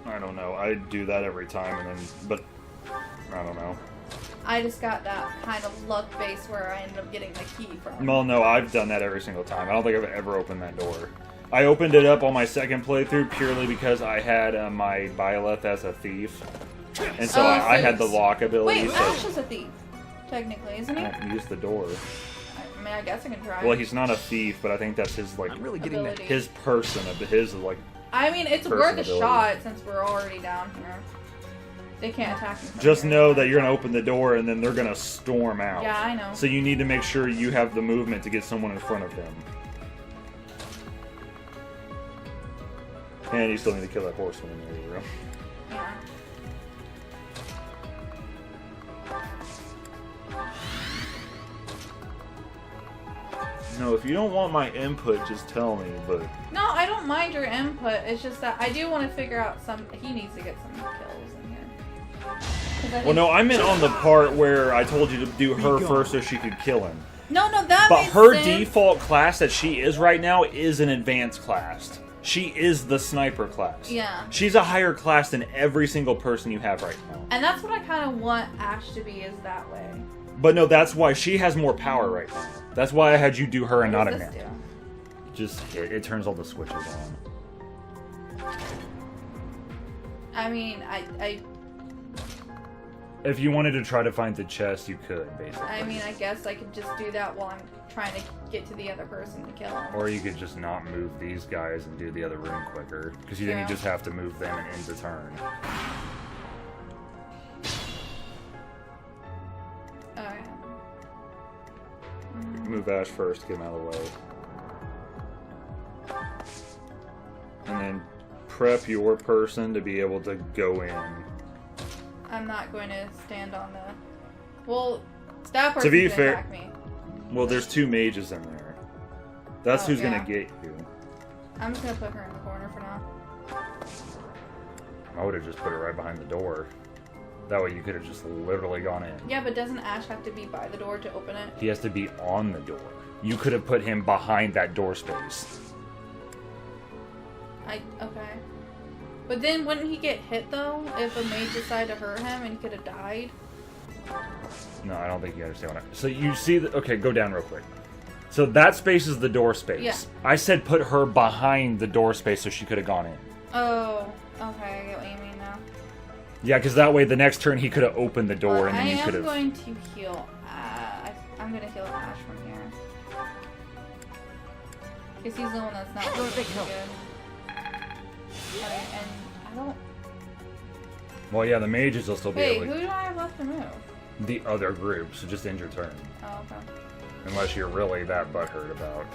I don't know. I do that every time, and then, but I don't know. I just got that kind of luck base where I ended up getting the key from. Well, no, I've done that every single time. I don't think I've ever opened that door. I opened it up on my second playthrough purely because I had my Byleth as a thief, and so I had the lock ability. Wait, Ash is a thief, technically, isn't he? I use the door. I mean, I guess I can try. Well, he's not a thief, but I think that's his like ability. his person of his like. I mean, it's worth a ability. shot since we're already down here. They can't attack me. Just know that you're gonna open the door and then they're gonna storm out. Yeah, I know. So you need to make sure you have the movement to get someone in front of him. And you still need to kill that horseman in there, bro. Yeah. No, if you don't want my input, just tell me, but... No, I don't mind your input. It's just that I do want to figure out he needs to get some kills in here. Well, no, I meant on the part where I told you to do her first so she could kill him. No, that But makes her sense. default class that she is right now is an advanced class. She is the sniper class. Yeah. She's a higher class than every single person you have right now. And that's what I kind of want Ash to be, is that way. But no, that's why she has more power right now. That's why I had you do her and not What does Annette. this do? Just hit. It turns all the switches on. I mean, I If you wanted to try to find the chest, you could, basically. I mean, I guess I could just do that while I'm trying to get to the other person to kill him. Or you could just not move these guys and do the other room quicker. Because then you Yeah. just have to move them and end the turn. Alright. Move Ash first, get him out of the way. And then prep your person to be able to go in. I'm not going to stand on the... Well, that To person's be gonna fair, attack me. well, there's two mages in there. That's Oh, who's yeah. gonna get you. I'm just going to put her in the corner for now. I would have just put it right behind the door. That way you could have just literally gone in. Yeah, but doesn't Ash have to be by the door to open it? He has to be on the door. You could have put him behind that door space. Okay. But then wouldn't he get hit, though, if a mage decided to hurt him and he could have died? No, I don't think you understand what so you see the... Okay, go down real quick. So that space is the door space. Yeah. I said put her behind the door space so she could have gone in. Oh, okay, I get what you mean now. Yeah, because that way the next turn he could have opened the door and then you could I am have... going to heal... I'm going to heal Ash from here. Because he's the one that's not really good. And I don't... Well, yeah, the mages will still be Wait, able who to... do I have left to move? The other group, so just end your turn. Oh, okay. Unless you're really that butthurt about...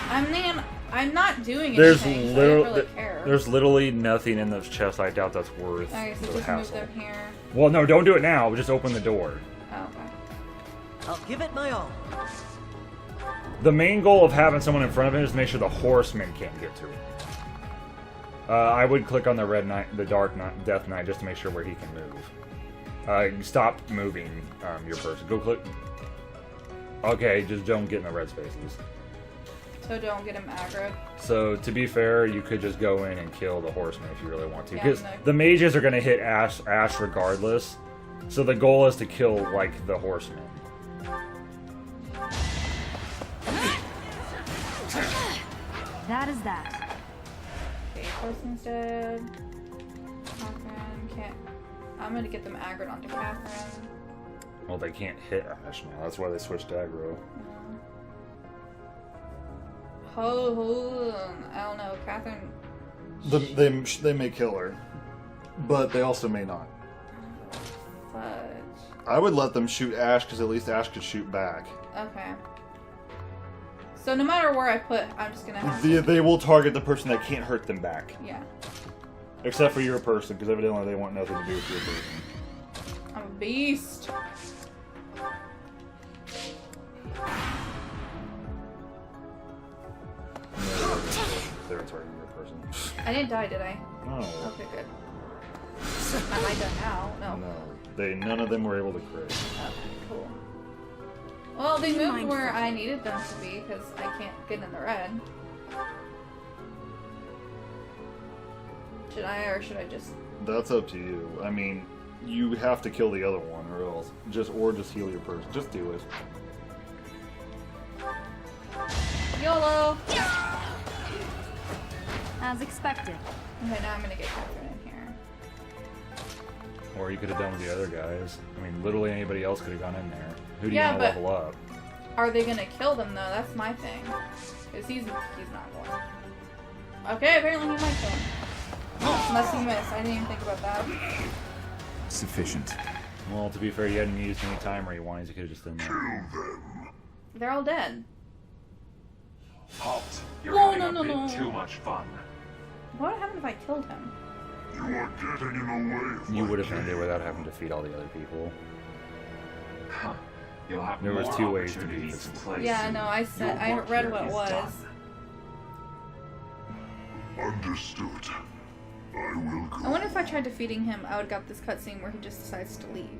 I mean, I'm not doing There's anything, so I don't really literally care. there's literally nothing in those chests I doubt that's worth Okay, so the just move hassle. them here. Well, no, don't do it now. Just open the door. Oh, okay. I'll give it my all. The main goal of having someone in front of him is to make sure the horsemen can't get to him. I would click on the red knight, the dark knight, death knight, just to make sure where he can move. Stop moving your person. Go click. Okay, just don't get in the red spaces. So don't get him aggro. So to be fair, you could just go in and kill the horsemen if you really want to, Yeah, because no. the mages are going to hit Ash regardless. So the goal is to kill like the horsemen. That is that. Okay, person's dead. Catherine can't... I'm gonna get them aggroed onto Catherine. Well, they can't hit Ash now. That's why they switched to aggro. Hold on. I don't know. Catherine... They may kill her, but they also may not. Fudge. I would let them shoot Ash because at least Ash could shoot back. Okay. So no matter where I put, I'm just gonna have They will target the person that can't hurt them back. Yeah. Except for your person, because evidently they want nothing to do with your person. I'm a beast. They're targeting your person. I didn't die, did I? No. Okay, good. I might die now. No. No. None of them were able to crit. Okay, cool. Well, they moved where I needed them to be because I can't get in the red. Should I, or should I just... That's up to you. I mean, you have to kill the other one or else. Just heal your person. Just do it. YOLO! As expected. Okay, now I'm gonna get Catherine in here. Or you could have done with the other guys. I mean, literally anybody else could have gone in there. Who do you Yeah, want to but- level up? Are they gonna kill them though? That's my thing. Because he's not going. Okay, apparently he might kill him. Unless he missed. I didn't even think about that. Sufficient. Well, to be fair, you hadn't used any timer you wanted. You could have just done that. They're all dead. Halt. You're No, having no, a bit no. too much fun. What would happen if I killed him? You are getting in the way of You my would have game. ended without having to defeat all the other people. Huh. You'll have There was more 2 ways to beat opportunities this. to play Yeah, soon. no, I said Your I work read here what it is was. done. Understood. I will go. I wonder if I tried defeating him, I would got this cutscene where he just decides to leave.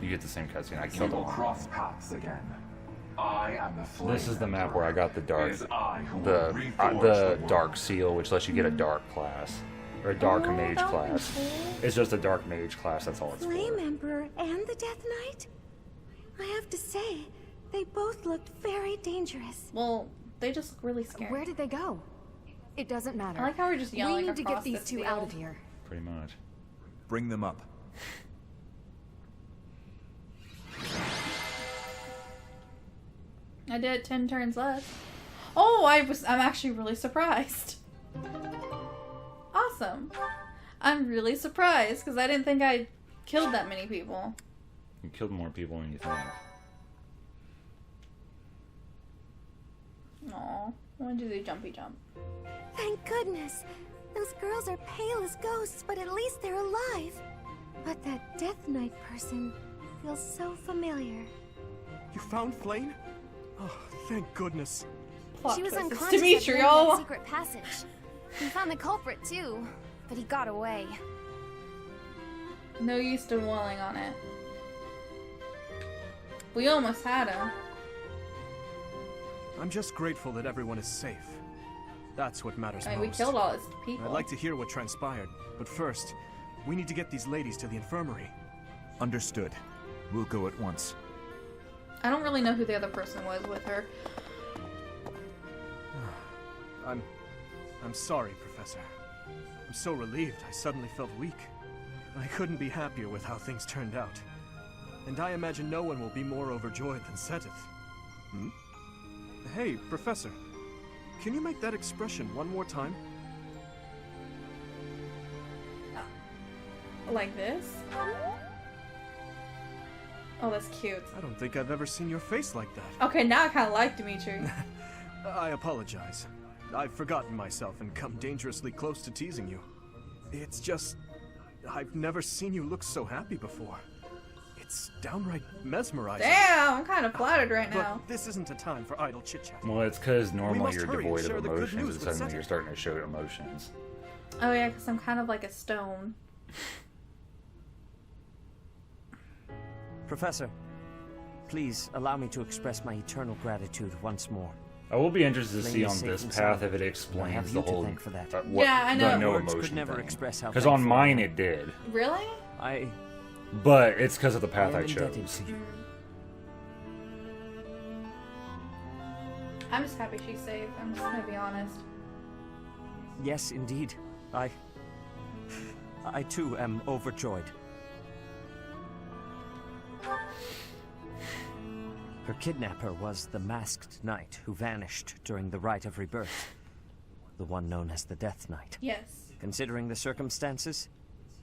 You get the same cutscene. I We killed will him. cross paths again. I am the flame. This is the map where I got the dark, It is I who will the reforge dark seal, which lets you get a dark class or a dark Oh, mage that would be class. cool. It's just a dark mage class. That's all it's Flame for. Emperor and the Death Knight? I have to say, they both looked very dangerous. Well, they just look really scary. Where did they go? It doesn't matter. I like how we're just yelling We need to get across these this two out of field. here. Pretty much. Bring them up. I did 10 turns left. Oh, I'm actually really surprised. Awesome. I'm really surprised because I didn't think I killed that many people. You killed more people than you think. Aw, I want to do the jumpy jump. Thank goodness. Those girls are pale as ghosts, but at least they're alive. But that Death Knight person feels so familiar. You found Flame? Oh, thank goodness. Plot She was twist. It's unconscious Dimitri, at the end of y'all. that secret passage. We found the culprit too, but he got away. No use to dwelling on it. We almost had him. I'm just grateful that everyone is safe. That's what matters I mean, we most. killed all his people. I'd like to hear what transpired, but first, we need to get these ladies to the infirmary. Understood. We'll go at once. I don't really know who the other person was with her. I'm sorry, Professor. I'm so relieved I suddenly felt weak. I couldn't be happier with how things turned out. And I imagine no one will be more overjoyed than Seteth. Hmm? Hey, Professor. Can you make that expression one more time? Like this? Oh, that's cute. I don't think I've ever seen your face like that. Okay, now I kind of like Dimitri. I apologize. I've forgotten myself and come dangerously close to teasing you. It's just... I've never seen you look so happy before. It's downright mesmerizing. Damn, I'm kind of flattered right now. But this isn't a time for idle chit-chat. Well, it's because We normally must you're hurry and devoid share of the good emotions, news and with suddenly Seteth. you're starting to show emotions. Oh yeah, because I'm kind of like a stone. Professor, please allow me to express my eternal gratitude once more. I will be interested to Flame see is on safe this and path sound. if it I explains have the you to whole thank for that. Yeah, I know. the no Words could emotion never thing. express how Because on thankful I mine am. it did, Really? but it's because of the path I I am indebted chose. to you. I'm just happy she's safe. I'm just gonna be honest. Yes, indeed. I too am overjoyed. Her kidnapper was the masked knight who vanished during the Rite of Rebirth. The one known as the Death Knight. Yes. Considering the circumstances,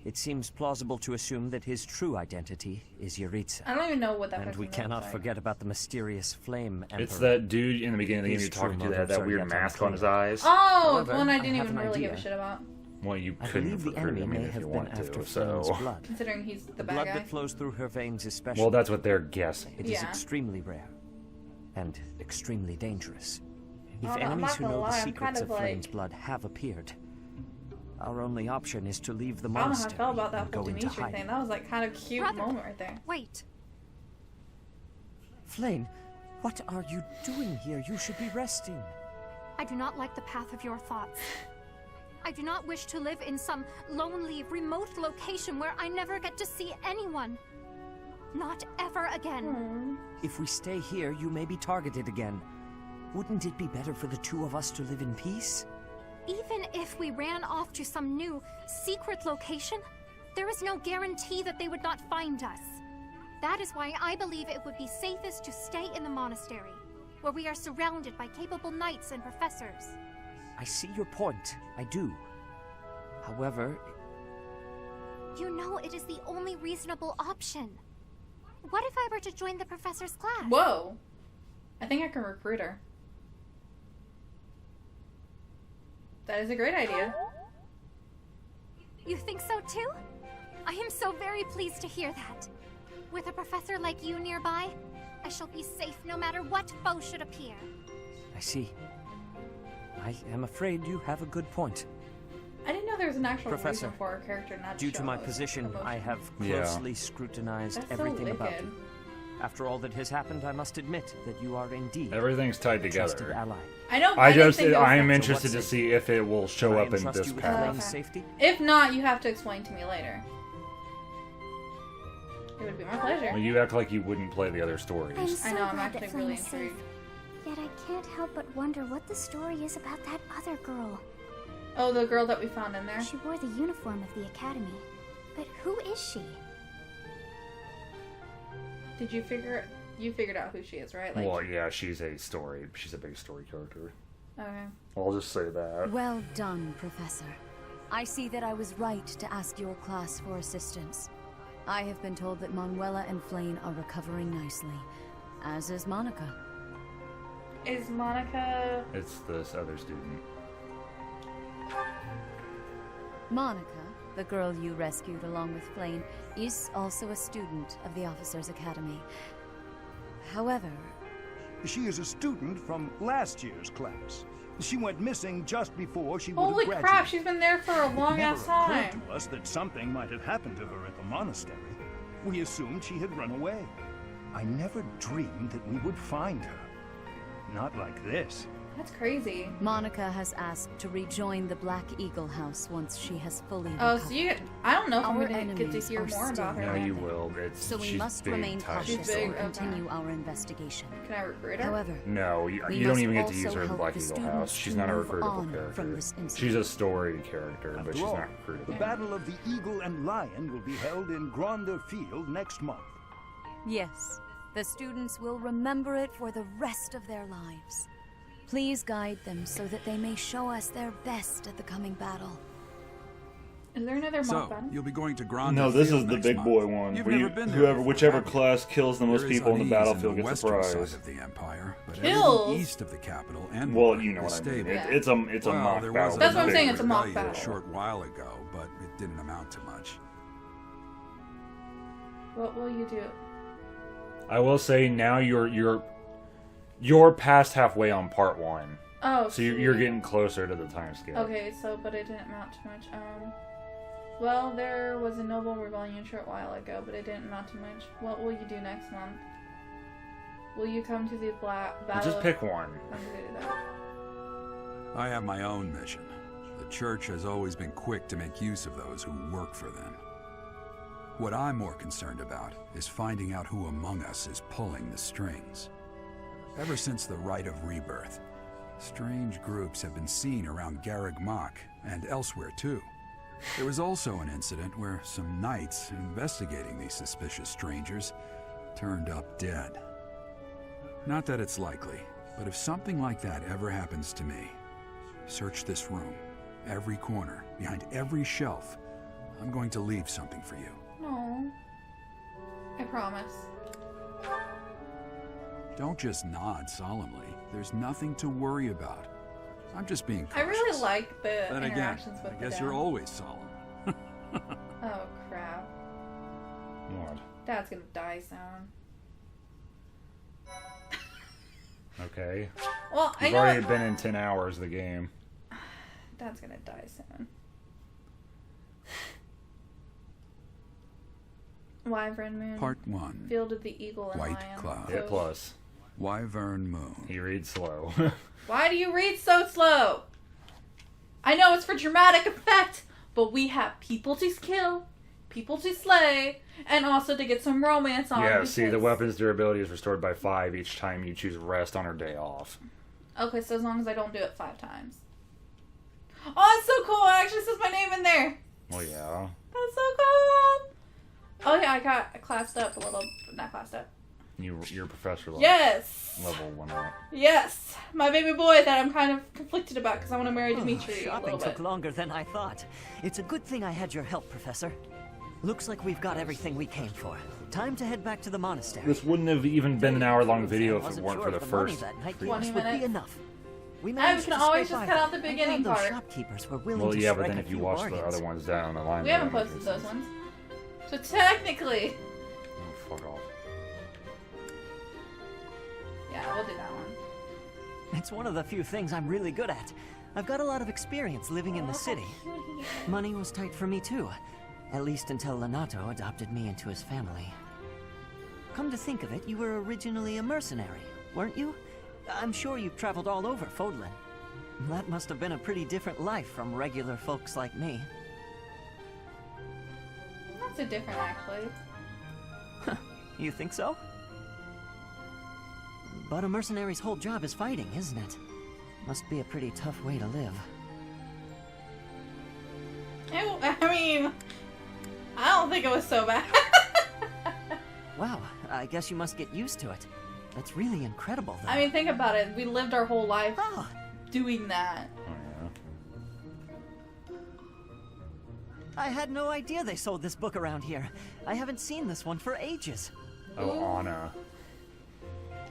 it seems plausible to assume that his true identity is Yuritsa. I don't even know what that And person we looks cannot like. forget about the mysterious Flame Emperor. It's that dude in the beginning of the game His you're talking true to that had motives that are weird yet mask on his unclear. eyes. Oh, However, the one I I didn't have even an really give a idea. shit about. Well, you I couldn't believe have the recruited enemy him may if you have been wanted after to, Flame's so... blood. Considering he's the The bad blood guy. that flows through her veins is special. Well, that's what they're guessing. It is Yeah. extremely rare and extremely dangerous. If I'm enemies not who gonna know lie, the I'm secrets kind of of Flame's like- blood have appeared, our only option is to leave the I don't know how I monastery felt about that and whole go into Dimitri hiding. thing. That was like kind of cute Brother. moment right there. Wait. Flame, what are you doing here? You should be resting. I do not like the path of your thoughts. I do not wish to live in some lonely, remote location where I never get to see anyone. Not ever again. If we stay here, you may be targeted again. Wouldn't it be better for the two of us to live in peace? Even if we ran off to some new, secret location, there is no guarantee that they would not find us. That is why I believe it would be safest to stay in the monastery, where we are surrounded by capable knights and professors. I see your point. I do. However... You know it is the only reasonable option. What if I were to join the professor's class? Whoa. I think I can recruit her. That is a great idea. You think so too? I am so very pleased to hear that. With a professor like you nearby, I shall be safe no matter what foe should appear. I see. I am afraid you have a good point. I didn't know there was an actual Professor, reason for our character not to due to show my us position, emotion. I have closely scrutinized That's everything so about wicked. you. After all that has happened, I must admit that you are indeed Everything's tied a trusted together. ally. I know. I didn't just, think it was I am that. interested to see if it will show Can I up in entrust this you with path. Flame's safety? If not, you have to explain to me later. It would be my pleasure. Well, you act like you wouldn't play the other stories. I'm so I know, I'm glad that actually Flame really is safe. intrigued. Yet I can't help but wonder what the story is about that other girl. Oh, the girl that we found in there? She wore the uniform of the academy. But who is she? Did you figured out who she is, right? Like, Well, yeah, she's a big story character. okay. I'll just say that. Well done, Professor. I see that I was right to ask your class for assistance. I have been told that Manuela and Flame are recovering nicely, as is Monica. Is Monica... It's this other student. Monica, the girl you rescued along with Flame, is also a student of the Officers' Academy. However... She is a student from last year's class. She went missing just before she would have Holy graduated. crap, she's been there for a long ass Never occurred time. to us that something might have happened to her at the monastery. We assumed she had run away. I never dreamed that we would find her. Not like this. That's crazy. Monica has asked to rejoin the Black Eagle House once she has fully Oh, recovered. so you... I don't know if I'm Our gonna get to enemies hear are more still about her. No, man. you will. So we she's must big remain time. cautious She's big, and okay. continue our investigation. Can I recruit her? However, No, you we don't must even get to use also her in help Black the Eagle students House. She's to not a move recruitable on character. from this incident. She's a story character, but After she's all, not the recruitable. Battle of the Eagle and Lion will be held in Gronder Field next month. Yes, the students will remember it for the rest of their lives. Please guide them so that they may show us their best at the coming battle. Is there another mock So, battle? you'll be going to Gronder No, this Field is the next big month. boy one. You've Where never you, been there whoever, before, whichever have you? class kills the most There is people in the unease battlefield the gets a western prize. side of the Empire, but Kills? everything east of the capital and Well, north you know is what I mean. stable. It's a Well, mock there battle. was That's what I'm big saying, it's a mock rebellion battle. a short while ago, but it didn't amount to much. What will you do? I will say now you're past halfway on part one. Oh, so you're getting closer to the time scale. Okay, so, but it didn't amount to much. Well, there was a noble rebellion a short while ago, but it didn't amount to much. What will you do next month? Will you come to the battle? Just pick one. I'm gonna do that. I have my own mission. The Church has always been quick to make use of those who work for them. What I'm more concerned about is finding out who among us is pulling the strings. Ever since the Rite of Rebirth, strange groups have been seen around Garreg Mach and elsewhere too. There was also an incident where some knights investigating these suspicious strangers turned up dead. Not that it's likely, but if something like that ever happens to me, search this room, every corner, behind every shelf. I'm going to leave something for you. No. I promise. Don't just nod solemnly. There's nothing to worry about. I'm just being cautious. I really like the Then again, interactions with I the guess dad. you're always solemn. Oh, crap. What? Dad's gonna die soon. Okay. Well, I You've know already been in 10 hours of the game. Dad's gonna die soon. Wyvern Moon. Part 1. Field of the Eagle and White Lion. Cloud. Hit plus. Wyvern Moon. He reads slow. Why do you read so slow? I know it's for dramatic effect, but we have people to kill, people to slay, and also to get some romance on. Yeah, see, the weapon's durability is restored by 5 each time you choose rest on or day off. Okay, so as long as I don't do it 5 times. Oh, it's so cool! It actually says my name in there. Well, yeah. That's so cool! Oh yeah, I got classed up a little. Not classed up. Your professor level. Yes! Level 1 up. Yes! My baby boy that I'm kind of conflicted about because I want to marry Dimitri a Shopping little took bit. longer than I thought. It's a good thing I had your help, Professor. Looks like we've got everything we came for. Time to head back to the monastery. This wouldn't have even been an hour-long video if it Wasn't weren't sure for the if money first that night 20 would minutes. be enough. We I managed can to always scrape just by cut out the them. I'm beginning glad those part. shopkeepers were willing Well, to yeah, but strike then a if you few watch the bargains. other ones down the line... We haven't then it posted makes those ones. So technically... Oh, fuck off. Yeah, we'll do that one. It's one of the few things I'm really good at. I've got a lot of experience living in the city. Money was tight for me too. At least until Lenato adopted me into his family. Come to think of it, you were originally a mercenary, weren't you? I'm sure you've traveled all over Fodlan. That must have been a pretty different life from regular folks like me. Not so different, actually. You think so? But a mercenary's whole job is fighting, isn't it? Must be a pretty tough way to live. I mean... I don't think it was so bad. Wow, I guess you must get used to it. That's really incredible, though. I mean, think about it. We lived our whole life doing that. I had no idea they sold this book around here. I haven't seen this one for ages. Oh, Anna.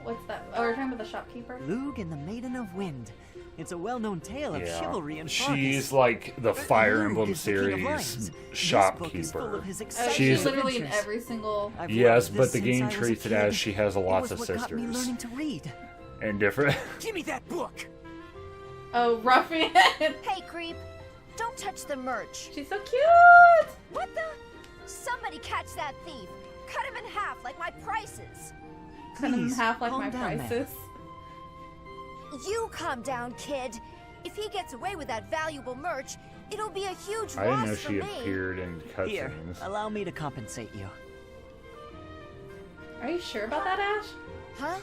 What's that? Oh, we're talking about the shopkeeper? Lug and the Maiden of Wind. It's a well-known tale of Yeah. chivalry and She's like the Fire Lug Emblem is the king of series lions. This book is full shopkeeper. of his Oh, exciting she's She's literally in adventures. every single... yes, I've but loved the this game since I was a treats it kid. as she has lots It of was what got me sisters learning to read. and different. Give me that book. Oh, ruffian! Hey, creep. Don't touch the merch. She's so cute! What the? Somebody catch that thief. Cut him in half like my prices. Cut him in Please, half like calm my down, ma'am. prices. You calm down, kid. If he gets away with that valuable merch, it'll be a huge I didn't loss know for she me. appeared in Here, cutscenes. allow me to compensate you. Are you sure about that, Ash? Huh?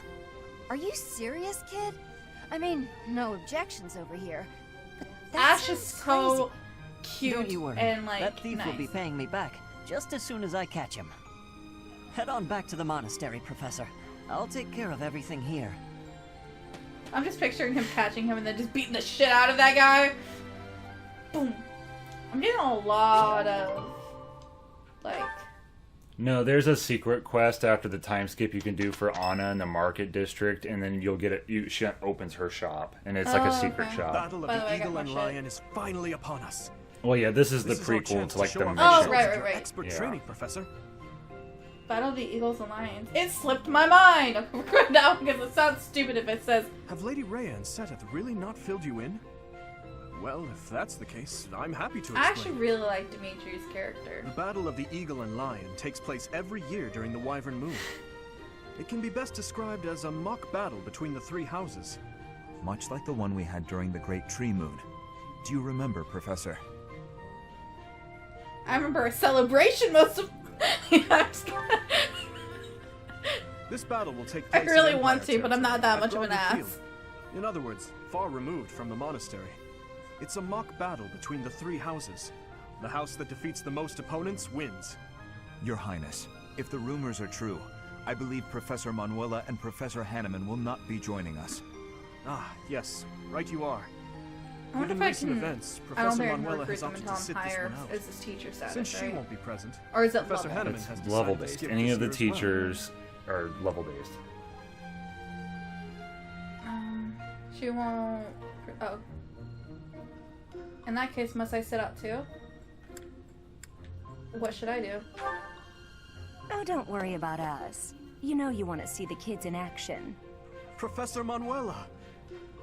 Are you serious, kid? I mean, no objections over here. But that Ash is sounds so cute Don't you worry. and like that thief nice. will be paying me back just as soon as I catch him. Head on back to the monastery, Professor. I'll take care of everything here. I'm just picturing him catching him and then just beating the shit out of that guy. Boom. I'm getting a lot of like. No, there's a secret quest after the time skip you can do for Anna in the market district, and then you'll get it. She opens her shop, and it's like a secret shop. Battle of By the the way, I got Eagle my and shit. Lion is finally upon us. Well, yeah, this is the This is our prequel chance to like show the off mission. Oh, your right. Expert Yeah. training, Professor. Battle of the Eagles and Lions. It slipped my mind right now because it sounds stupid if it says. Have Lady Rhea and Seteth really not filled you in? Well, if that's the case, I'm happy to explain. I actually really like Dimitri's character. The Battle of the Eagle and Lion takes place every year during the Wyvern Moon. It can be best described as a mock battle between the three houses. Much like the one we had during the Great Tree Moon. Do you remember, Professor? I remember a celebration most of. Yeah, I'm just kidding. This battle will take I place really in want Empire to, but I'm not that much of territory, an at ass. Garden Field. In other words, far removed from the monastery. It's a mock battle between the three houses. The house that defeats the most opponents wins. Your Highness, if the rumors are true, I believe Professor Manuela and Professor Hanneman will not be joining us. Ah, yes, right you are. I wonder Given if I recent can. events, I don't Professor think I can Manuela recruit has them opted until to I'm sit this higher one out. as his teacher status, Since she right? won't be present, Or is it Professor level? Hanneman It's has level decided to based. skip Any this of the year as well. teachers are level based. She won't. Oh. In that case, must I sit out too? What should I do? Oh, don't worry about us. You know you want to see the kids in action. Professor Manuela!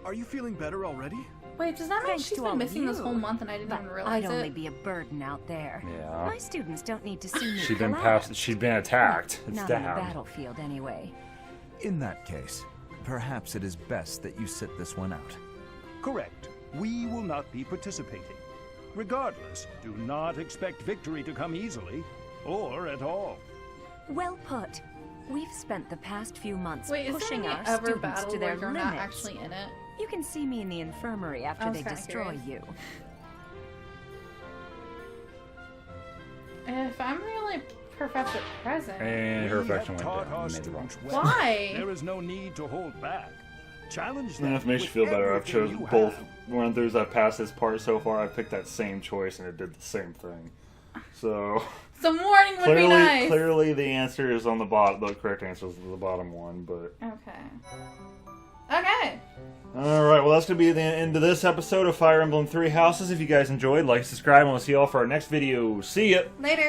Are you feeling better already? Wait, does that mean Thanks she's to been all of missing this you. whole month and I didn't But even realize I'd only it? be a burden out there. Yeah. My students don't need to see me She'd been collapse. she'd been attacked. It's Not on the down. battlefield, anyway. In that case, perhaps it is best that you sit this one out. Correct. We will not be participating. Regardless, do not expect victory to come easily, or at all. Well put. We've spent the past few months Wait, is pushing there our any ever students battle to where their you're limits. not actually in it? You can see me in the infirmary I after was they kinda destroy curious. you. If I'm really Professor Present. And her We affection have went taught down. our You made the wrong students choice. well. Why? There is no need to hold back. Challenge And them if it makes you with feel better, I've everything chosen you both have. run-throughs I've passed this part so far. I've picked that same choice and it did the same thing. So Some warning would be nice. clearly the answer is on the bottom. The correct answer is the bottom one, but Okay. Okay. all right. Well, that's gonna be the end of this episode of Fire Emblem Three Houses. If you guys enjoyed, like, subscribe, and we'll see y'all for our next video. See ya. Later.